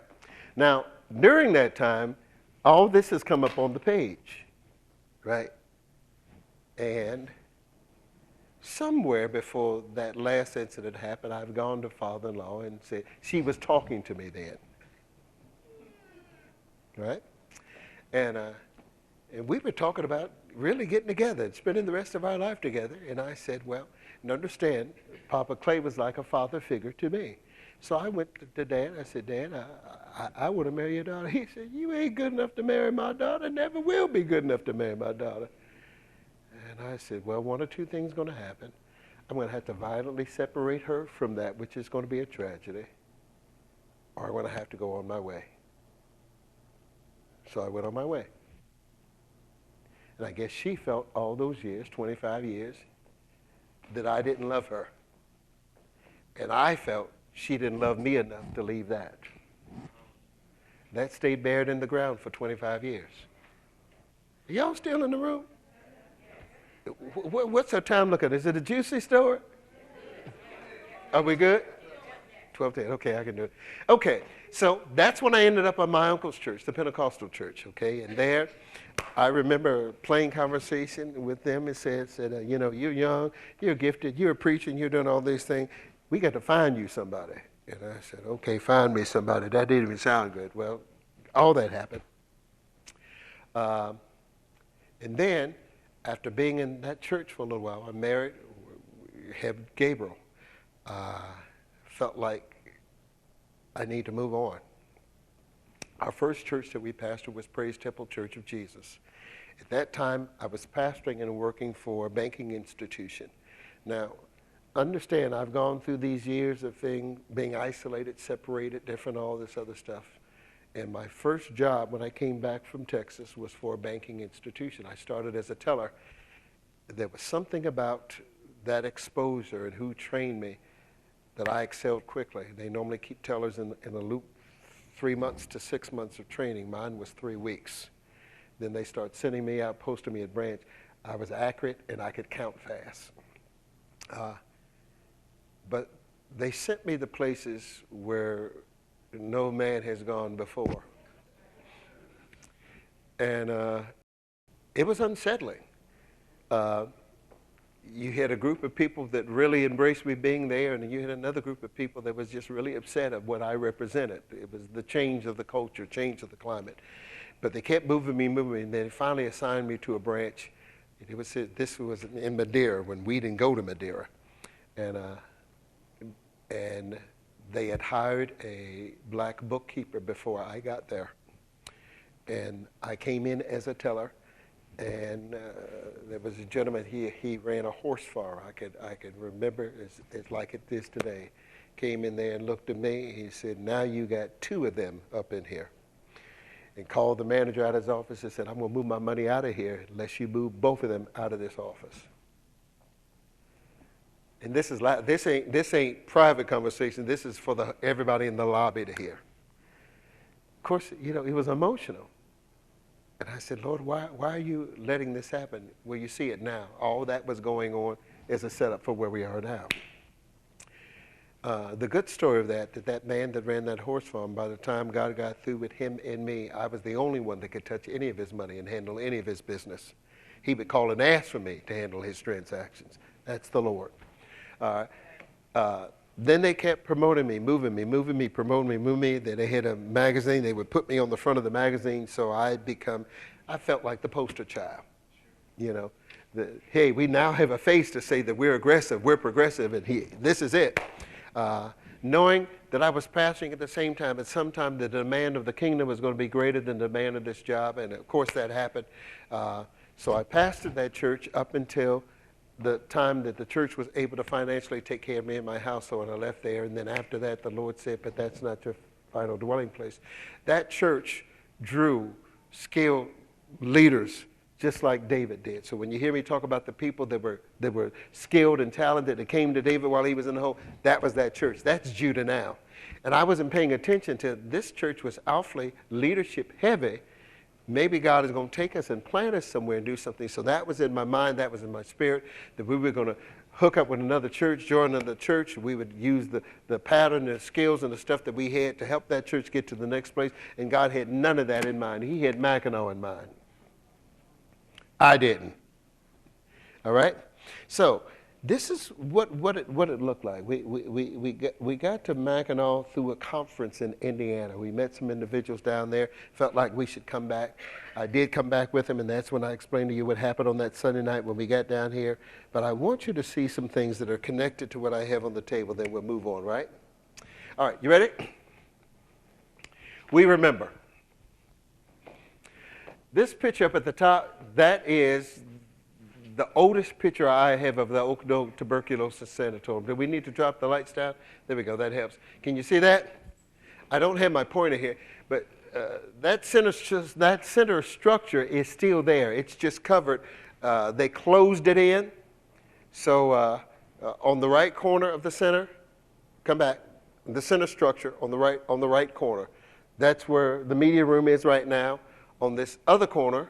Now, during that time, all this has come up on the page. Right? And somewhere before that last incident happened, I've gone to father-in-law and said, she was talking to me then. Right? And we were talking about really getting together and spending the rest of our life together. And I said, well, and understand, Papa Clay was like a father figure to me. So I went to Dad. I said, Dad, I want to marry your daughter. He said, you ain't good enough to marry my daughter. Never will be good enough to marry my daughter. And I said, well, one or two things going to happen. I'm going to have to violently separate her from that, which is going to be a tragedy, or I'm going to have to go on my way. So I went on my way. And I guess she felt all those years, 25 years, that I didn't love her. And I felt she didn't love me enough to leave that. That stayed buried in the ground for 25 years. Are y'all still in the room? What's our time looking? Is it a juicy story? Are we good? 12:10. Okay, I can do it. Okay, so that's when I ended up at my uncle's church, the Pentecostal church. Okay, and there, I remember plain conversation with them and said, you know, you're young, you're gifted, you're preaching, you're doing all these things. We got to find you somebody. And I said, okay, find me somebody. That didn't even sound good. Well, all that happened. And then, after being in that church for a little while, I married, had Gabriel. Felt like I need to move on. Our first church that we pastored was Praise Temple Church of Jesus. At that time, I was pastoring and working for a banking institution. Now, understand, I've gone through these years of being isolated, separated, different, all this other stuff. And my first job when I came back from Texas was for a banking institution. I started as a teller. There was something about that exposure and who trained me that I excelled quickly. They normally keep tellers in a loop 3 months to 6 months of training. Mine was 3 weeks. Then they start sending me out, posting me at branch. I was accurate and I could count fast. But they sent me to places where no man has gone before. And it was unsettling. You had a group of people that really embraced me being there, and you had another group of people that was just really upset at what I represented. It was the change of the culture, change of the climate. But they kept moving me, and they finally assigned me to a branch. This was in Madeira when we didn't go to Madeira. And they had hired a black bookkeeper before I got there. And I came in as a teller. And there was a gentleman, he ran a horse farm. I could remember it's like it is today. Came in there and looked at me. He said, now you got 2 of them up in here. And called the manager out of his office and said, I'm going to move my money out of here unless you move both of them out of this office. And this ain't private conversation. This is for everybody in the lobby to hear. Of course, it was emotional. And I said, Lord, why are you letting this happen? Well, you see it now. All that was going on is a setup for where we are now. The good story of that man that ran that horse farm, by the time God got through with him and me, I was the only one that could touch any of his money and handle any of his business. He would call and ask for me to handle his transactions. That's the Lord. Then they kept promoting me, moving me, promoting me, moving me. Then they had a magazine. They would put me on the front of the magazine, so I felt like the poster child. Hey, we now have a face to say that we're aggressive, we're progressive, and this is it. Knowing that I was pastoring at the same time, at some time the demand of the kingdom was going to be greater than the demand of this job, and of course that happened. So I pastored that church up until the time that the church was able to financially take care of me and my household, and I left there. And then after that, the Lord said, but that's not your final dwelling place. That church drew skilled leaders just like David did. So when you hear me talk about the people that were skilled and talented that came to David while he was in the hole, that was that church. That's Judah now. And I wasn't paying attention to this church was awfully leadership heavy. Maybe God is going to take us and plant us somewhere and do something. So that was in my mind, that was in my spirit, that we were going to hook up with another church, join another church. We would use the pattern, the skills, and the stuff that we had to help that church get to the next place. And God had none of that in mind. He had Mackinac in mind. I didn't. All right? So this is what it looked like. We got to Mackinac through a conference in Indiana. We met some individuals down there, felt like we should come back. I did come back with them, and that's when I explained to you what happened on that Sunday night when we got down here. But I want you to see some things that are connected to what I have on the table, then we'll move on, right? All right, you ready? We remember. This picture up at the top, that is the oldest picture I have of the Oak Knoll Tuberculosis Sanatorium. Do we need to drop the lights down? There we go, that helps. Can you see that? I don't have my pointer here, but that center structure is still there. It's just covered. They closed it in. So on the right corner of the center, come back, the center structure on the right corner. That's where the media room is right now. On this other corner,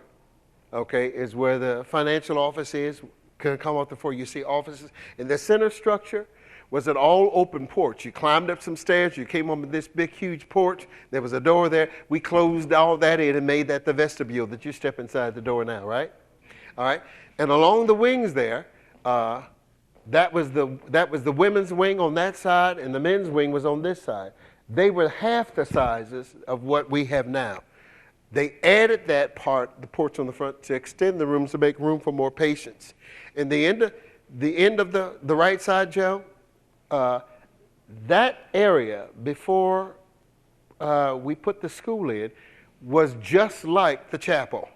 okay, is where the financial office is. Can come up before you see offices. And the center structure was an all open porch. You climbed up some stairs, you came on this big, huge porch. There was a door there. We closed all that in and made that the vestibule that you step inside the door now, right? All right. And along the wings there, that was the women's wing on that side, and the men's wing was on this side. They were half the sizes of what we have now. They added that part, the porch on the front, to extend the rooms to make room for more patients. And the end of the right side, Joe, that area before we put the school in was just like the chapel.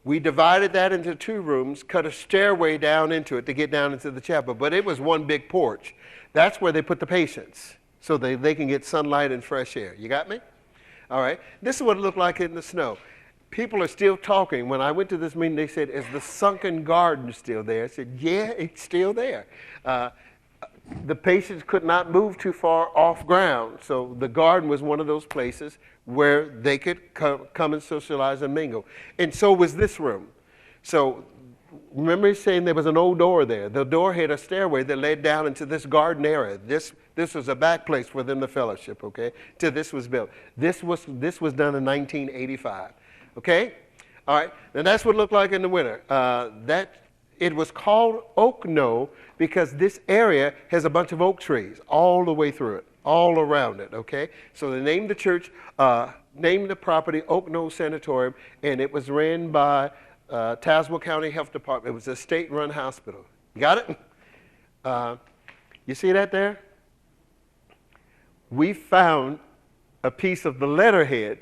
We divided that into 2 rooms, cut a stairway down into it to get down into the chapel, but it was one big porch. That's where they put the patients, so they can get sunlight and fresh air. You got me? All right. This is what it looked like in the snow. People are still talking. When I went to this meeting, they said, is the sunken garden still there? I said, yeah, it's still there. The patients could not move too far off ground, so the garden was one of those places where they could come and socialize and mingle. And so was this room. So remember he's saying there was an old door there. The door had a stairway that led down into this garden area. This was a back place for them to fellowship, okay, till this was built. This was done in 1985, okay? All right, now that's what it looked like in the winter. It was called Oak Knoll because this area has a bunch of oak trees all the way through it, all around it, okay? So they named the church, named the property Oak Knoll Sanatorium, and it was ran by Tazewell County Health Department. It was a state-run hospital. You got it? You see that there? We found a piece of the letterhead.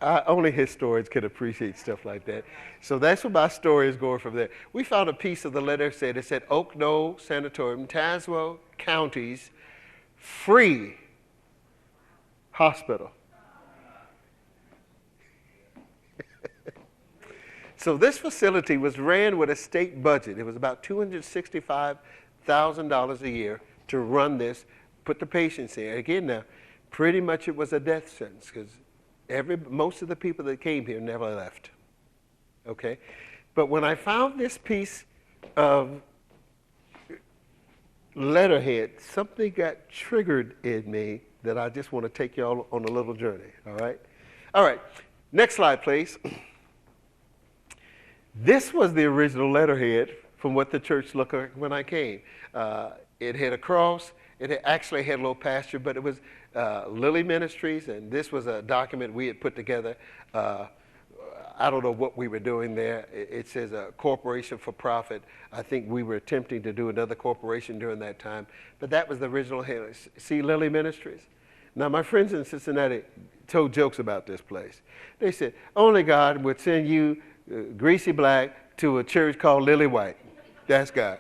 Only historians can appreciate stuff like that. So that's where my story is going from there. We found a piece of the letter it said Oak Knoll Sanatorium, Tazewell County's free hospital. So this facility was ran with a state budget. It was about $265,000 a year to run this, put the patients in. Again now, pretty much it was a death sentence because most of the people that came here never left, okay? But when I found this piece of letterhead, something got triggered in me that I just want to take you all on a little journey, all right? All right, next slide, please. This was the original letterhead from what the church looked like when I came. It had a cross. It actually had a little pasture, but it was Lily Ministries, and this was a document we had put together. I don't know what we were doing there. It says a corporation for profit. I think we were attempting to do another corporation during that time, but that was the original head. See Lily Ministries? Now, my friends in Cincinnati told jokes about this place. They said, only God would send you greasy black to a church called Lily White. That's God.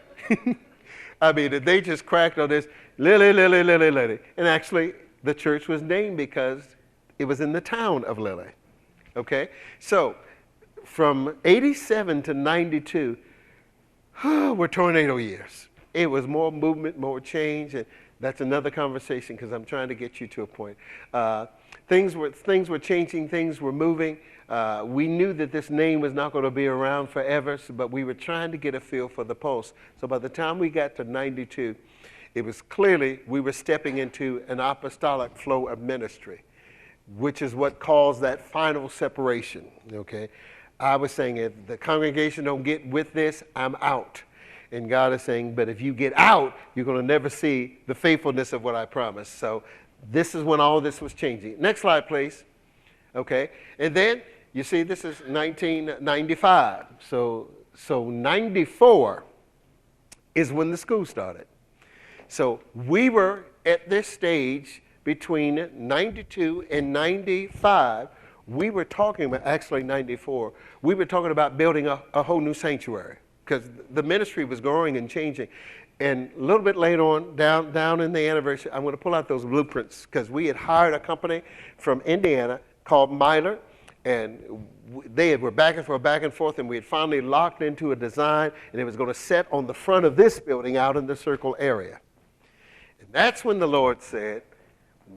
I mean, they just cracked on this, Lily, Lily, Lily, Lily. And actually, the church was named because it was in the town of Lily. Okay? So, from 87 to 92, were tornado years. It was more movement, more change, and that's another conversation because I'm trying to get you to a point. Things were changing, things were moving. We knew that this name was not going to be around forever, but we were trying to get a feel for the pulse. So by the time we got to 92, it was clearly we were stepping into an apostolic flow of ministry, which is what caused that final separation, okay? I was saying, if the congregation don't get with this, I'm out. And God is saying, but if you get out, you're going to never see the faithfulness of what I promised. So this is when all this was changing. Next slide, please. Okay, and then you see this is 1995. So 94 is when the school started. So we were at this stage between 92 and 95. We were talking about, actually 94, we were talking about building a whole new sanctuary because the ministry was growing and changing. And a little bit later on, down in the anniversary, I'm going to pull out those blueprints because we had hired a company from Indiana called Myler, and they were back and forth, and we had finally locked into a design, and it was going to set on the front of this building out in the circle area. And that's when the Lord said,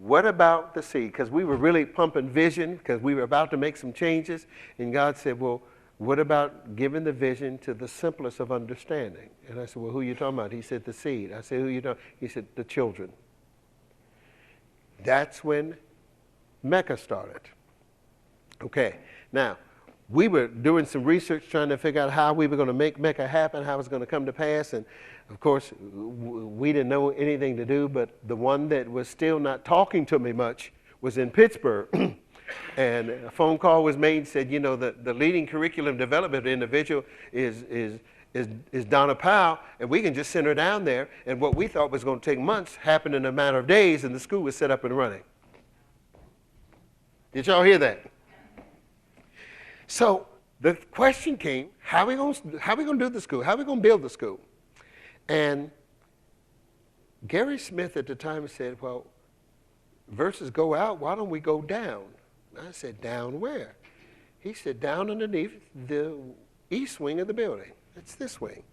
what about the seed? Because we were really pumping vision because we were about to make some changes, and God said, well, what about giving the vision to the simplest of understanding? And I said, well, who are you talking about? He said, the seed. I said, who are you talking about? He said, the children. That's when Mecca started. Okay, now, we were doing some research trying to figure out how we were going to make Mecca happen, how it was going to come to pass. And, of course, we didn't know anything to do, but the one that was still not talking to me much was in Pittsburgh. And a phone call was made and said, you know, the leading curriculum development individual is Donna Powell, and we can just send her down there. And what we thought was going to take months happened in a matter of days, and the school was set up and running. Did y'all hear that? So the question came, how are we going to do the school? How are we going to build the school? And Gary Smith at the time said, well, versus go out, why don't we go down? I said, down where? He said, down underneath the east wing of the building. It's this wing.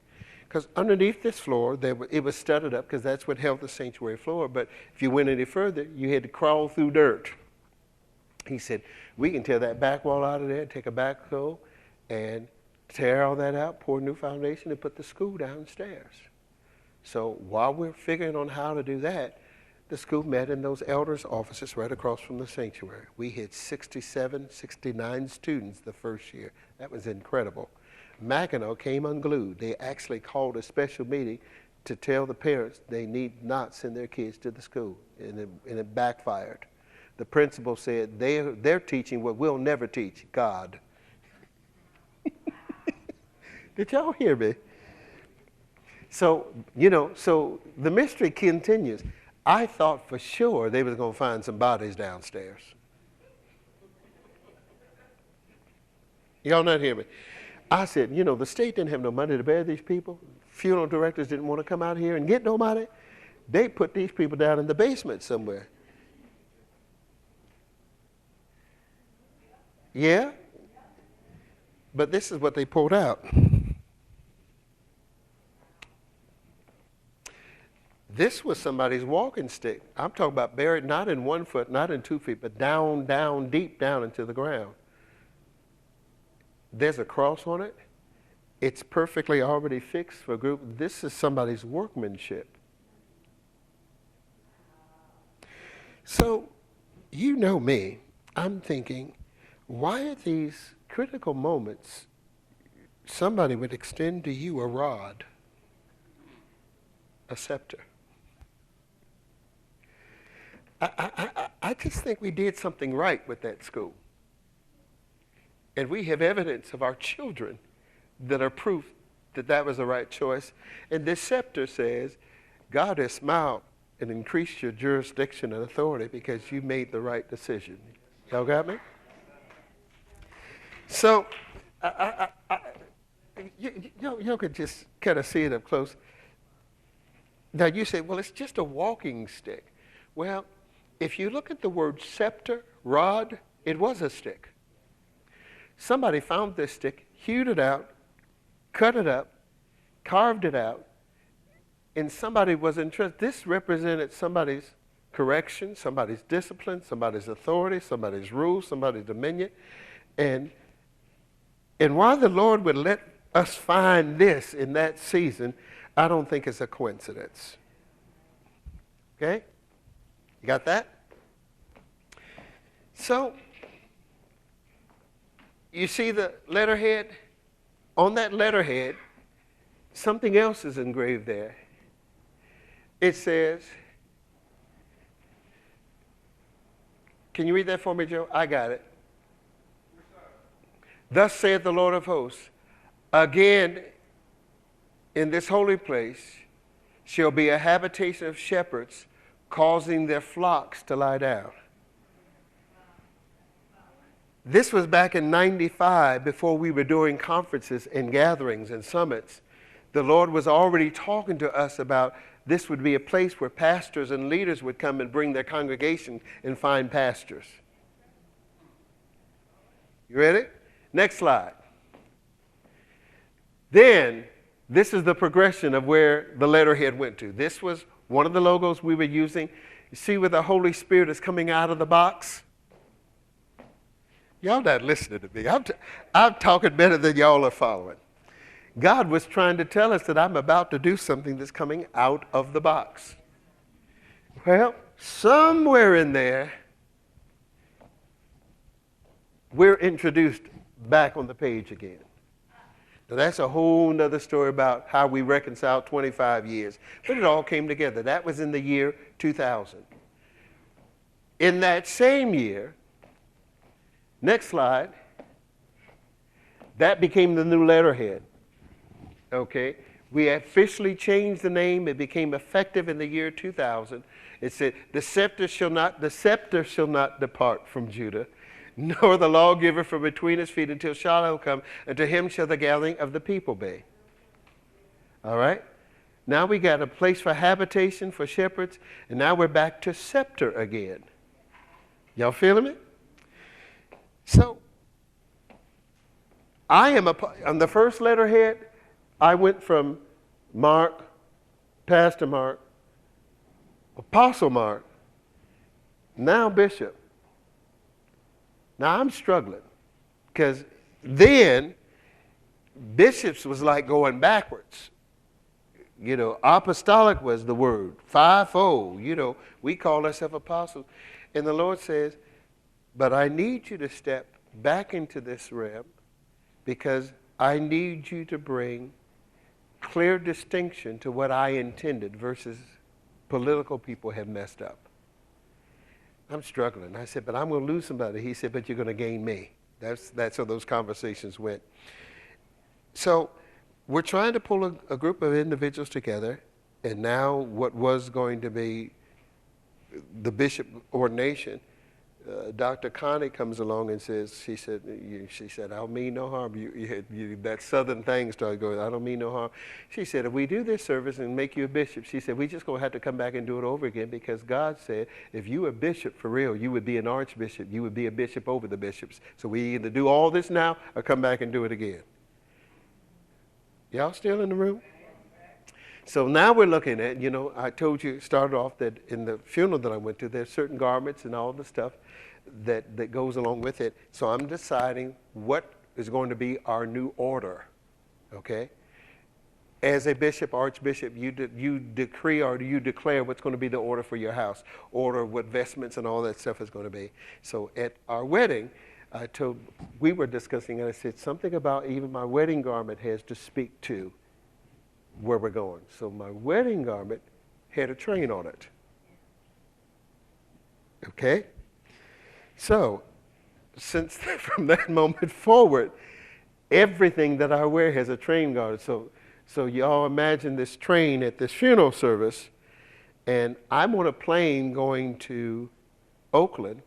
Because underneath this floor, it was studded up because that's what held the sanctuary floor. But if you went any further, you had to crawl through dirt. He said, we can tear that back wall out of there, take a backhoe, and tear all that out, pour a new foundation, and put the school downstairs. So while we're figuring on how to do that, the school met in those elders' offices right across from the sanctuary. We had 67, 69 students the first year. That was incredible. Mackinac came unglued. They actually called a special meeting to tell the parents they need not send their kids to the school, and it backfired. The principal said they're teaching what we'll never teach, God. Did y'all hear me? So, so the mystery continues. I thought for sure they was going to find some bodies downstairs. Y'all not hear me? I said, the state didn't have no money to bury these people. Funeral directors didn't want to come out here and get nobody. They put these people down in the basement somewhere. Yeah? But this is what they pulled out. This was somebody's walking stick. I'm talking about buried not in 1 foot, not in 2 feet, but down, deep down into the ground. There's a cross on it. It's perfectly already fixed for a group. This is somebody's workmanship. So, you know me. I'm thinking, why at these critical moments, somebody would extend to you a rod, a scepter? I just think we did something right with that school. And we have evidence of our children that are proof that that was the right choice. And this scepter says, God has smiled and increased your jurisdiction and authority because you made the right decision. Y'all got me? So, you could just kind of see it up close. Now you say, well, it's just a walking stick. Well, if you look at the word scepter, rod, it was a stick. Somebody found this stick, hewed it out, cut it up, carved it out, and somebody was interested. This represented somebody's correction, somebody's discipline, somebody's authority, somebody's rule, somebody's dominion. And while the Lord would let us find this in that season, I don't think it's a coincidence. Okay? You got that? So, you see the letterhead? On that letterhead, something else is engraved there. It says, can you read that for me, Joe? I got it. Thus saith the Lord of hosts, again in this holy place shall be a habitation of shepherds, causing their flocks to lie down. This was back in 95, before we were doing conferences and gatherings and summits. The Lord was already talking to us about this would be a place where pastors and leaders would come and bring their congregation and find pastors. You ready? Next slide. Then, this is the progression of where the letterhead went to. This was one of the logos we were using. You see where the Holy Spirit is coming out of the box? Y'all not listening to me. I'm talking better than y'all are following. God was trying to tell us that I'm about to do something that's coming out of the box. Well, somewhere in there, we're introduced back on the page again. Now, that's a whole nother story about how we reconciled 25 years. But it all came together. That was in the year 2000. In that same year, next slide, that became the new letterhead. Okay? We officially changed the name. It became effective in the year 2000. It said, the scepter shall not depart from Judah, nor the lawgiver from between his feet until Shiloh come, and to him shall the gathering of the people be. All right? Now we got a place for habitation for shepherds, and now we're back to scepter again. Y'all feeling me? So, on the first letterhead, I went from Mark, Pastor Mark, Apostle Mark, now Bishop. Now I'm struggling because then bishops was like going backwards. You know, apostolic was the word, fivefold. You know, we call ourselves apostles. And the Lord says, but I need you to step back into this realm because I need you to bring clear distinction to what I intended versus political people have messed up. I'm struggling. I said, but I'm going to lose somebody. He said, but you're going to gain me. That's how those conversations went. So we're trying to pull a group of individuals together, and now what was going to be the bishop ordination, Dr. Connie comes along and says, she said, I don't mean no harm. That southern thing started going, I don't mean no harm. She said, if we do this service and make you a bishop, she said, we just going to have to come back and do it over again because God said, if you were a bishop for real, you would be an archbishop. You would be a bishop over the bishops. So we either do all this now or come back and do it again. Y'all still in the room? So now we're looking at, you know, I told you, started off that in the funeral that I went to, there's certain garments and all the stuff that goes along with it. So I'm deciding what is going to be our new order, okay? As a bishop, archbishop, you decree or you declare what's going to be the order for your house, order what vestments and all that stuff is going to be. So at our wedding, we were discussing, and I said, something about even my wedding garment has to speak to where we're going. So my wedding garment had a train on it. Okay? So, since from that moment forward, everything that I wear has a train on it. So y'all imagine this train at this funeral service, and I'm on a plane going to Oakland,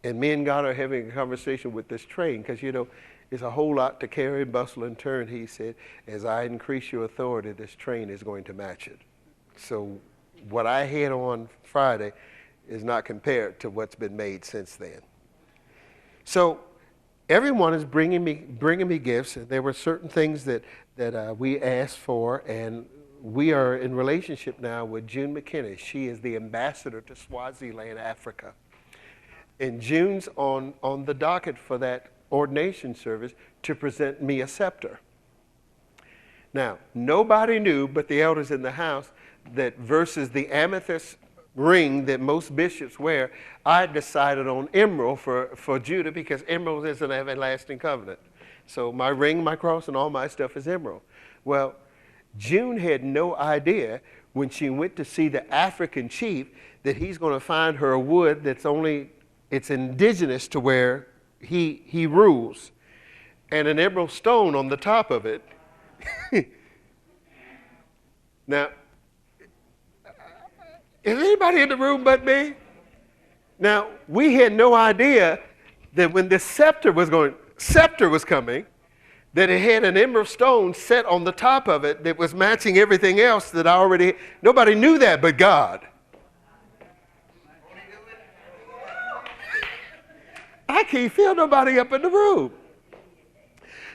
and me and God are having a conversation with this train, because, you know, it's a whole lot to carry, bustle, and turn. He said, as I increase your authority, this train is going to match it. So what I had on Friday is not compared to what's been made since then. So everyone is bringing me gifts. There were certain things that we asked for, and we are in relationship now with June McKinney. She is the ambassador to Swaziland, Africa. And June's on the docket for that ordination service to present me a scepter. Now, nobody knew but the elders in the house that versus the amethyst ring that most bishops wear, I decided on emerald for Judah because emerald is an everlasting covenant. So my ring, my cross, and all my stuff is emerald. Well, June had no idea when she went to see the African chief that he's going to find her a wood it's indigenous to where he rules, and an emerald stone on the top of it. Now, is anybody in the room but me? Now, we had no idea that when this scepter was coming, that it had an emerald stone set on the top of it that was matching everything else that nobody knew that but God. I can't feel nobody up in the room.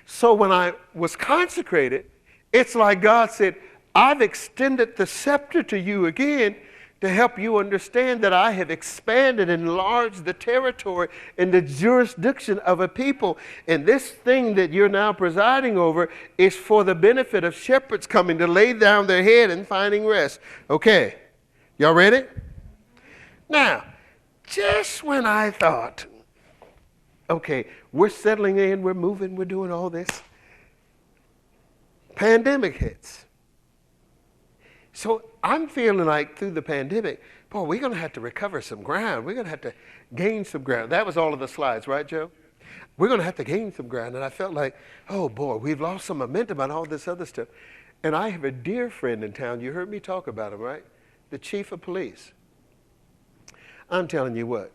So when I was consecrated, it's like God said, I've extended the scepter to you again to help you understand that I have expanded and enlarged the territory and the jurisdiction of a people. And this thing that you're now presiding over is for the benefit of shepherds coming to lay down their head and finding rest. Okay, y'all ready? Now, just when I thought, okay, we're settling in, we're moving, we're doing all this, pandemic hits. So I'm feeling like through the pandemic, boy, we're going to have to recover some ground. We're going to have to gain some ground. That was all of the slides, right, Joe? We're going to have to gain some ground. And I felt like, oh, boy, we've lost some momentum on all this other stuff. And I have a dear friend in town. You heard me talk about him, right? The chief of police. I'm telling you what.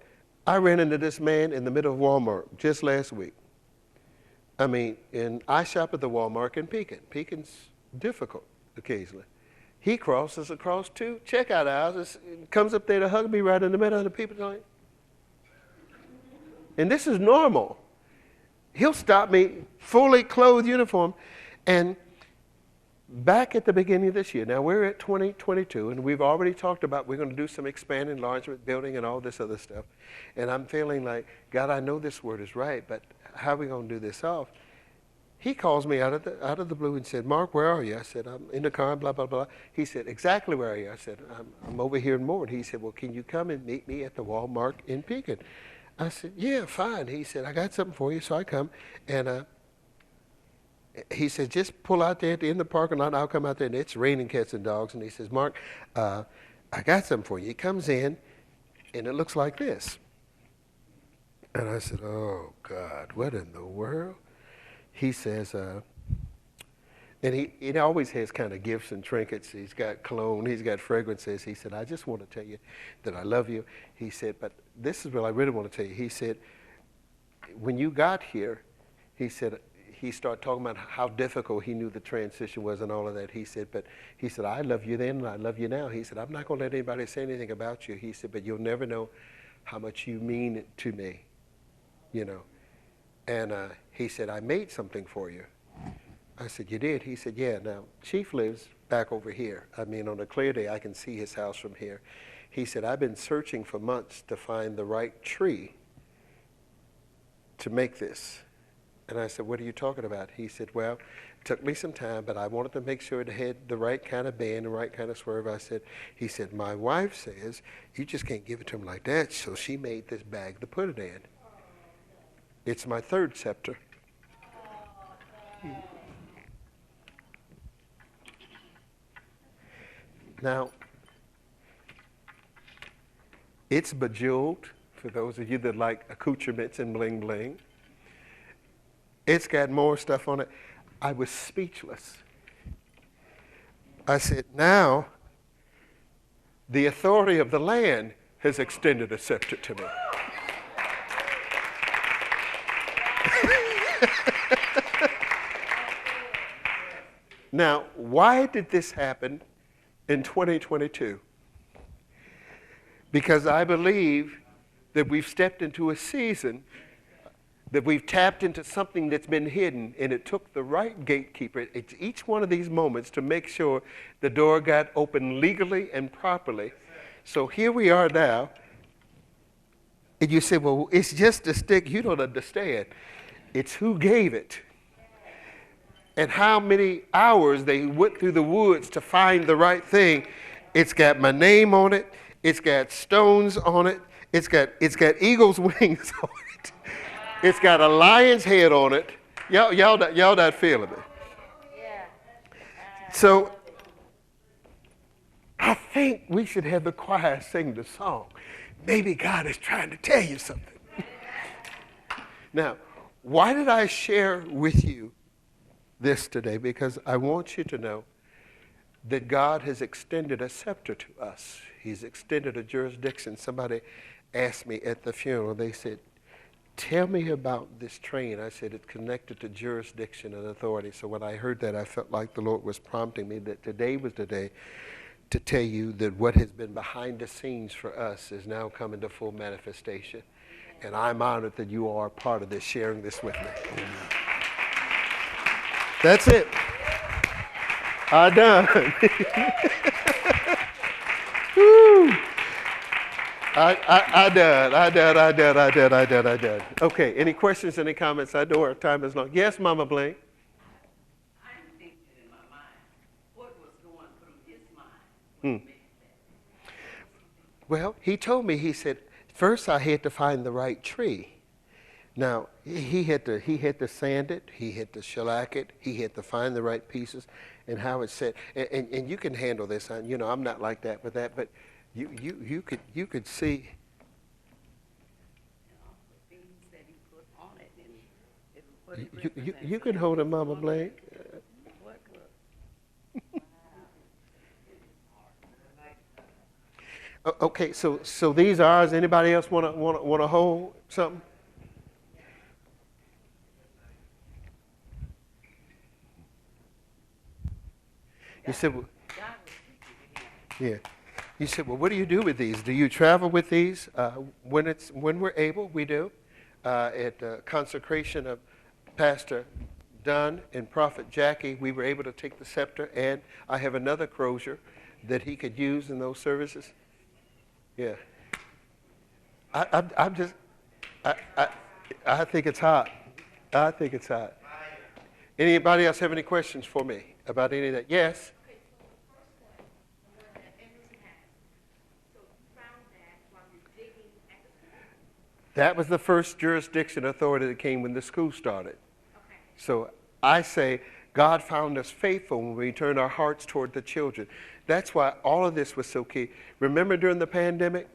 I ran into this man in the middle of Walmart just last week. I mean, and I shop at the Walmart in Pekin. Pekin's difficult occasionally. He crosses across two checkout aisles, comes up there to hug me right in the middle of the people. And this is normal. He'll stop me, fully clothed uniform, and back at the beginning of this year, now we're at 2022, and we've already talked about we're going to do some expand, enlargement, building, and all this other stuff. And I'm feeling like, God, I know this word is right, but how are we going to do this off? He calls me out of the blue and said, Mark, where are you? I said, I'm in the car, blah, blah, blah. He said, exactly where are you? I said, I'm over here in Moore. He said, well, can you come and meet me at the Walmart in Pekin? I said, yeah, fine. He said, I got something for you. So I come, and he said, just pull out there at the end of the parking lot. I'll come out there, and it's raining cats and dogs. And he says, Mark, I got something for you. He comes in, and it looks like this. And I said, oh, God, what in the world? He says, and he always has kind of gifts and trinkets. He's got cologne, he's got fragrances. He said, I just want to tell you that I love you. He said, but this is what I really want to tell you. He said, when you got here, he said, he started talking about how difficult he knew the transition was and all of that. He said, but he said, I love you then and I love you now. He said, I'm not going to let anybody say anything about you. He said, but you'll never know how much you mean to me, you know. And he said, I made something for you. I said, you did? He said, yeah. Now, Chief lives back over here. I mean, on a clear day, I can see his house from here. He said, I've been searching for months to find the right tree to make this. And I said, what are you talking about? He said, well, it took me some time, but I wanted to make sure it had the right kind of bend, the right kind of swerve. He said, my wife says, you just can't give it to him like that. So she made this bag to put it in. It's my third scepter. Now, it's bejeweled, for those of you that like accoutrements and bling bling. It's got more stuff on it. I was speechless. I said, now, the authority of the land has extended a scepter to me. Now, why did this happen in 2022? Because I believe that we've stepped into a season, that we've tapped into something that's been hidden, and it took the right gatekeeper. It's each one of these moments to make sure the door got open legally and properly. So here we are now, and you say, well, it's just a stick. You don't understand. It's who gave it. And how many hours they went through the woods to find the right thing. It's got my name on it. It's got stones on it. It's got eagle's wings on it. It's got a lion's head on it. Y'all not feeling it. So I think we should have the choir sing the song. Maybe God is trying to tell you something. Now, why did I share with you this today? Because I want you to know that God has extended a scepter to us. He's extended a jurisdiction. Somebody asked me at the funeral, they said, tell me about this train. I said, it's connected to jurisdiction and authority. So when I heard that, I felt like the Lord was prompting me that today was the day to tell you that what has been behind the scenes for us is now coming to full manifestation. And I'm honored that you are part of this, sharing this with me. That's it. I'm done. Woo. I done. Okay, any questions, any comments? I know our time is long. Yes, Mama Blank. I'm thinking in my mind, what was going through his mind? Well, he told me, he said, first I had to find the right tree. Now, he had to sand it, he had to shellac it, he had to find the right pieces and how it's set. And you can handle this. You know, I'm not like that with that, but you could see. You can hold it, Mama Blank. Okay, so these are ours. Anybody else want to hold something? You said, well, yeah. You said, well, what do you do with these? Do you travel with these? When we're able, we do. At consecration of Pastor Dunn and Prophet Jackie, we were able to take the scepter, and I have another crozier that he could use in those services. Yeah. I think it's hot. I think it's hot. Anybody else have any questions for me about any of that? Yes? Okay, so the first one, the one that Emerson has. So you found that while you're digging at the school? That was the first jurisdiction authority that came when the school started. Okay. So I say God found us faithful when we turned our hearts toward the children. That's why all of this was so key. Remember during the pandemic,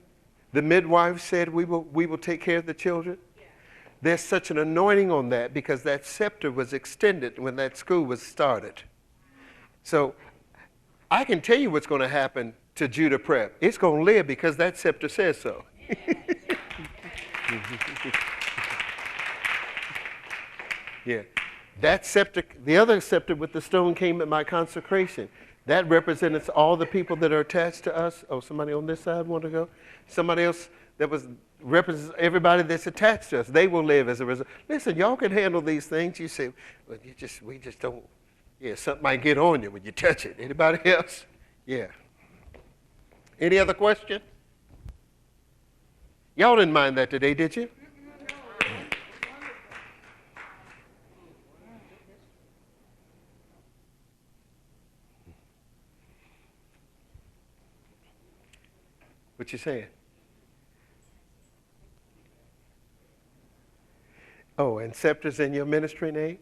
the midwives said we will take care of the children? Yeah. There's such an anointing on that because that scepter was extended when that school was started. So I can tell you what's going to happen to Judah Prep. It's going to live because that scepter says so. Yeah. That scepter, the other scepter with the stone came at my consecration. That represents all the people that are attached to us. Oh, somebody on this side want to go? Somebody else that represents everybody that's attached to us. They will live as a result. Listen, y'all can handle these things. You say, well, we just don't. Yeah, something might get on you when you touch it. Anybody else? Yeah. Any other question? Y'all didn't mind that today, did you? What you saying? Oh, and scepter's in your ministry name?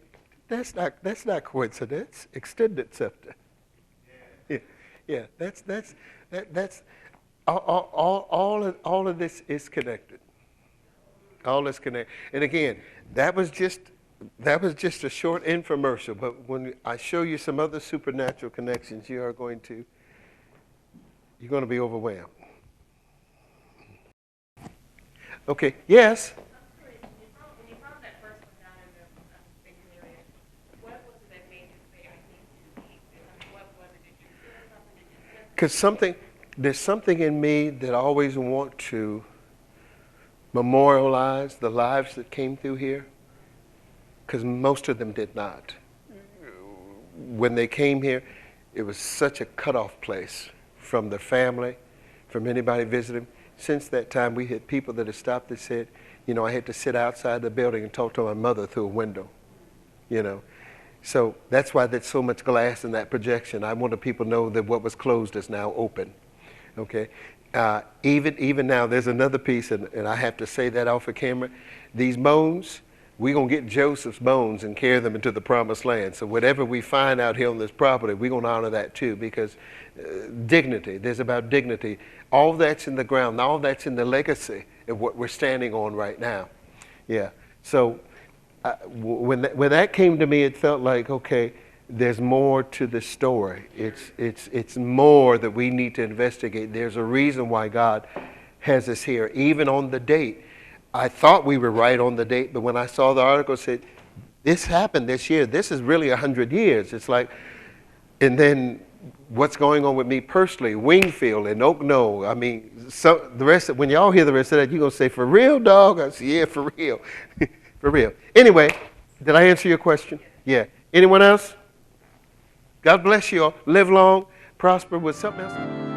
That's not coincidence. Extended scepter. Yeah. That's all of this is connected. All is connected. And again, that was just a short infomercial. But when I show you some other supernatural connections, you're going to be overwhelmed. Okay. Yes. When you found that first one down in the big area, what was it that made you say, I need to keep this? I mean, what was it? Did you feel something? Did you sense Because there's something in me that I always want to memorialize the lives that came through here, because most of them did not. When they came here, it was such a cutoff place from the family, from anybody visiting. Since that time, we had people that have stopped that said, I had to sit outside the building and talk to my mother through a window, So that's why there's so much glass in that projection. I wanted people to know that what was closed is now open, okay? Even now, there's another piece, and I have to say that off of camera. These bones, we're going to get Joseph's bones and carry them into the promised land. So whatever we find out here on this property, we're going to honor that too, because dignity, there's about dignity. All that's in the ground, all that's in the legacy of what we're standing on right now. Yeah. So when that came to me, it felt like, okay, there's more to the story. It's more that we need to investigate. There's a reason why God has us here, even on the date. I thought we were right on the date, but when I saw the article, it said, this happened this year. This is really 100 years. It's like, and then what's going on with me personally, Wingfield and Oak Knoll. I mean, when y'all hear the rest of that, you're going to say, for real, dog? I say, yeah, for real. For real. Anyway, did I answer your question? Yeah. Anyone else? God bless you all. Live long, prosper with something else.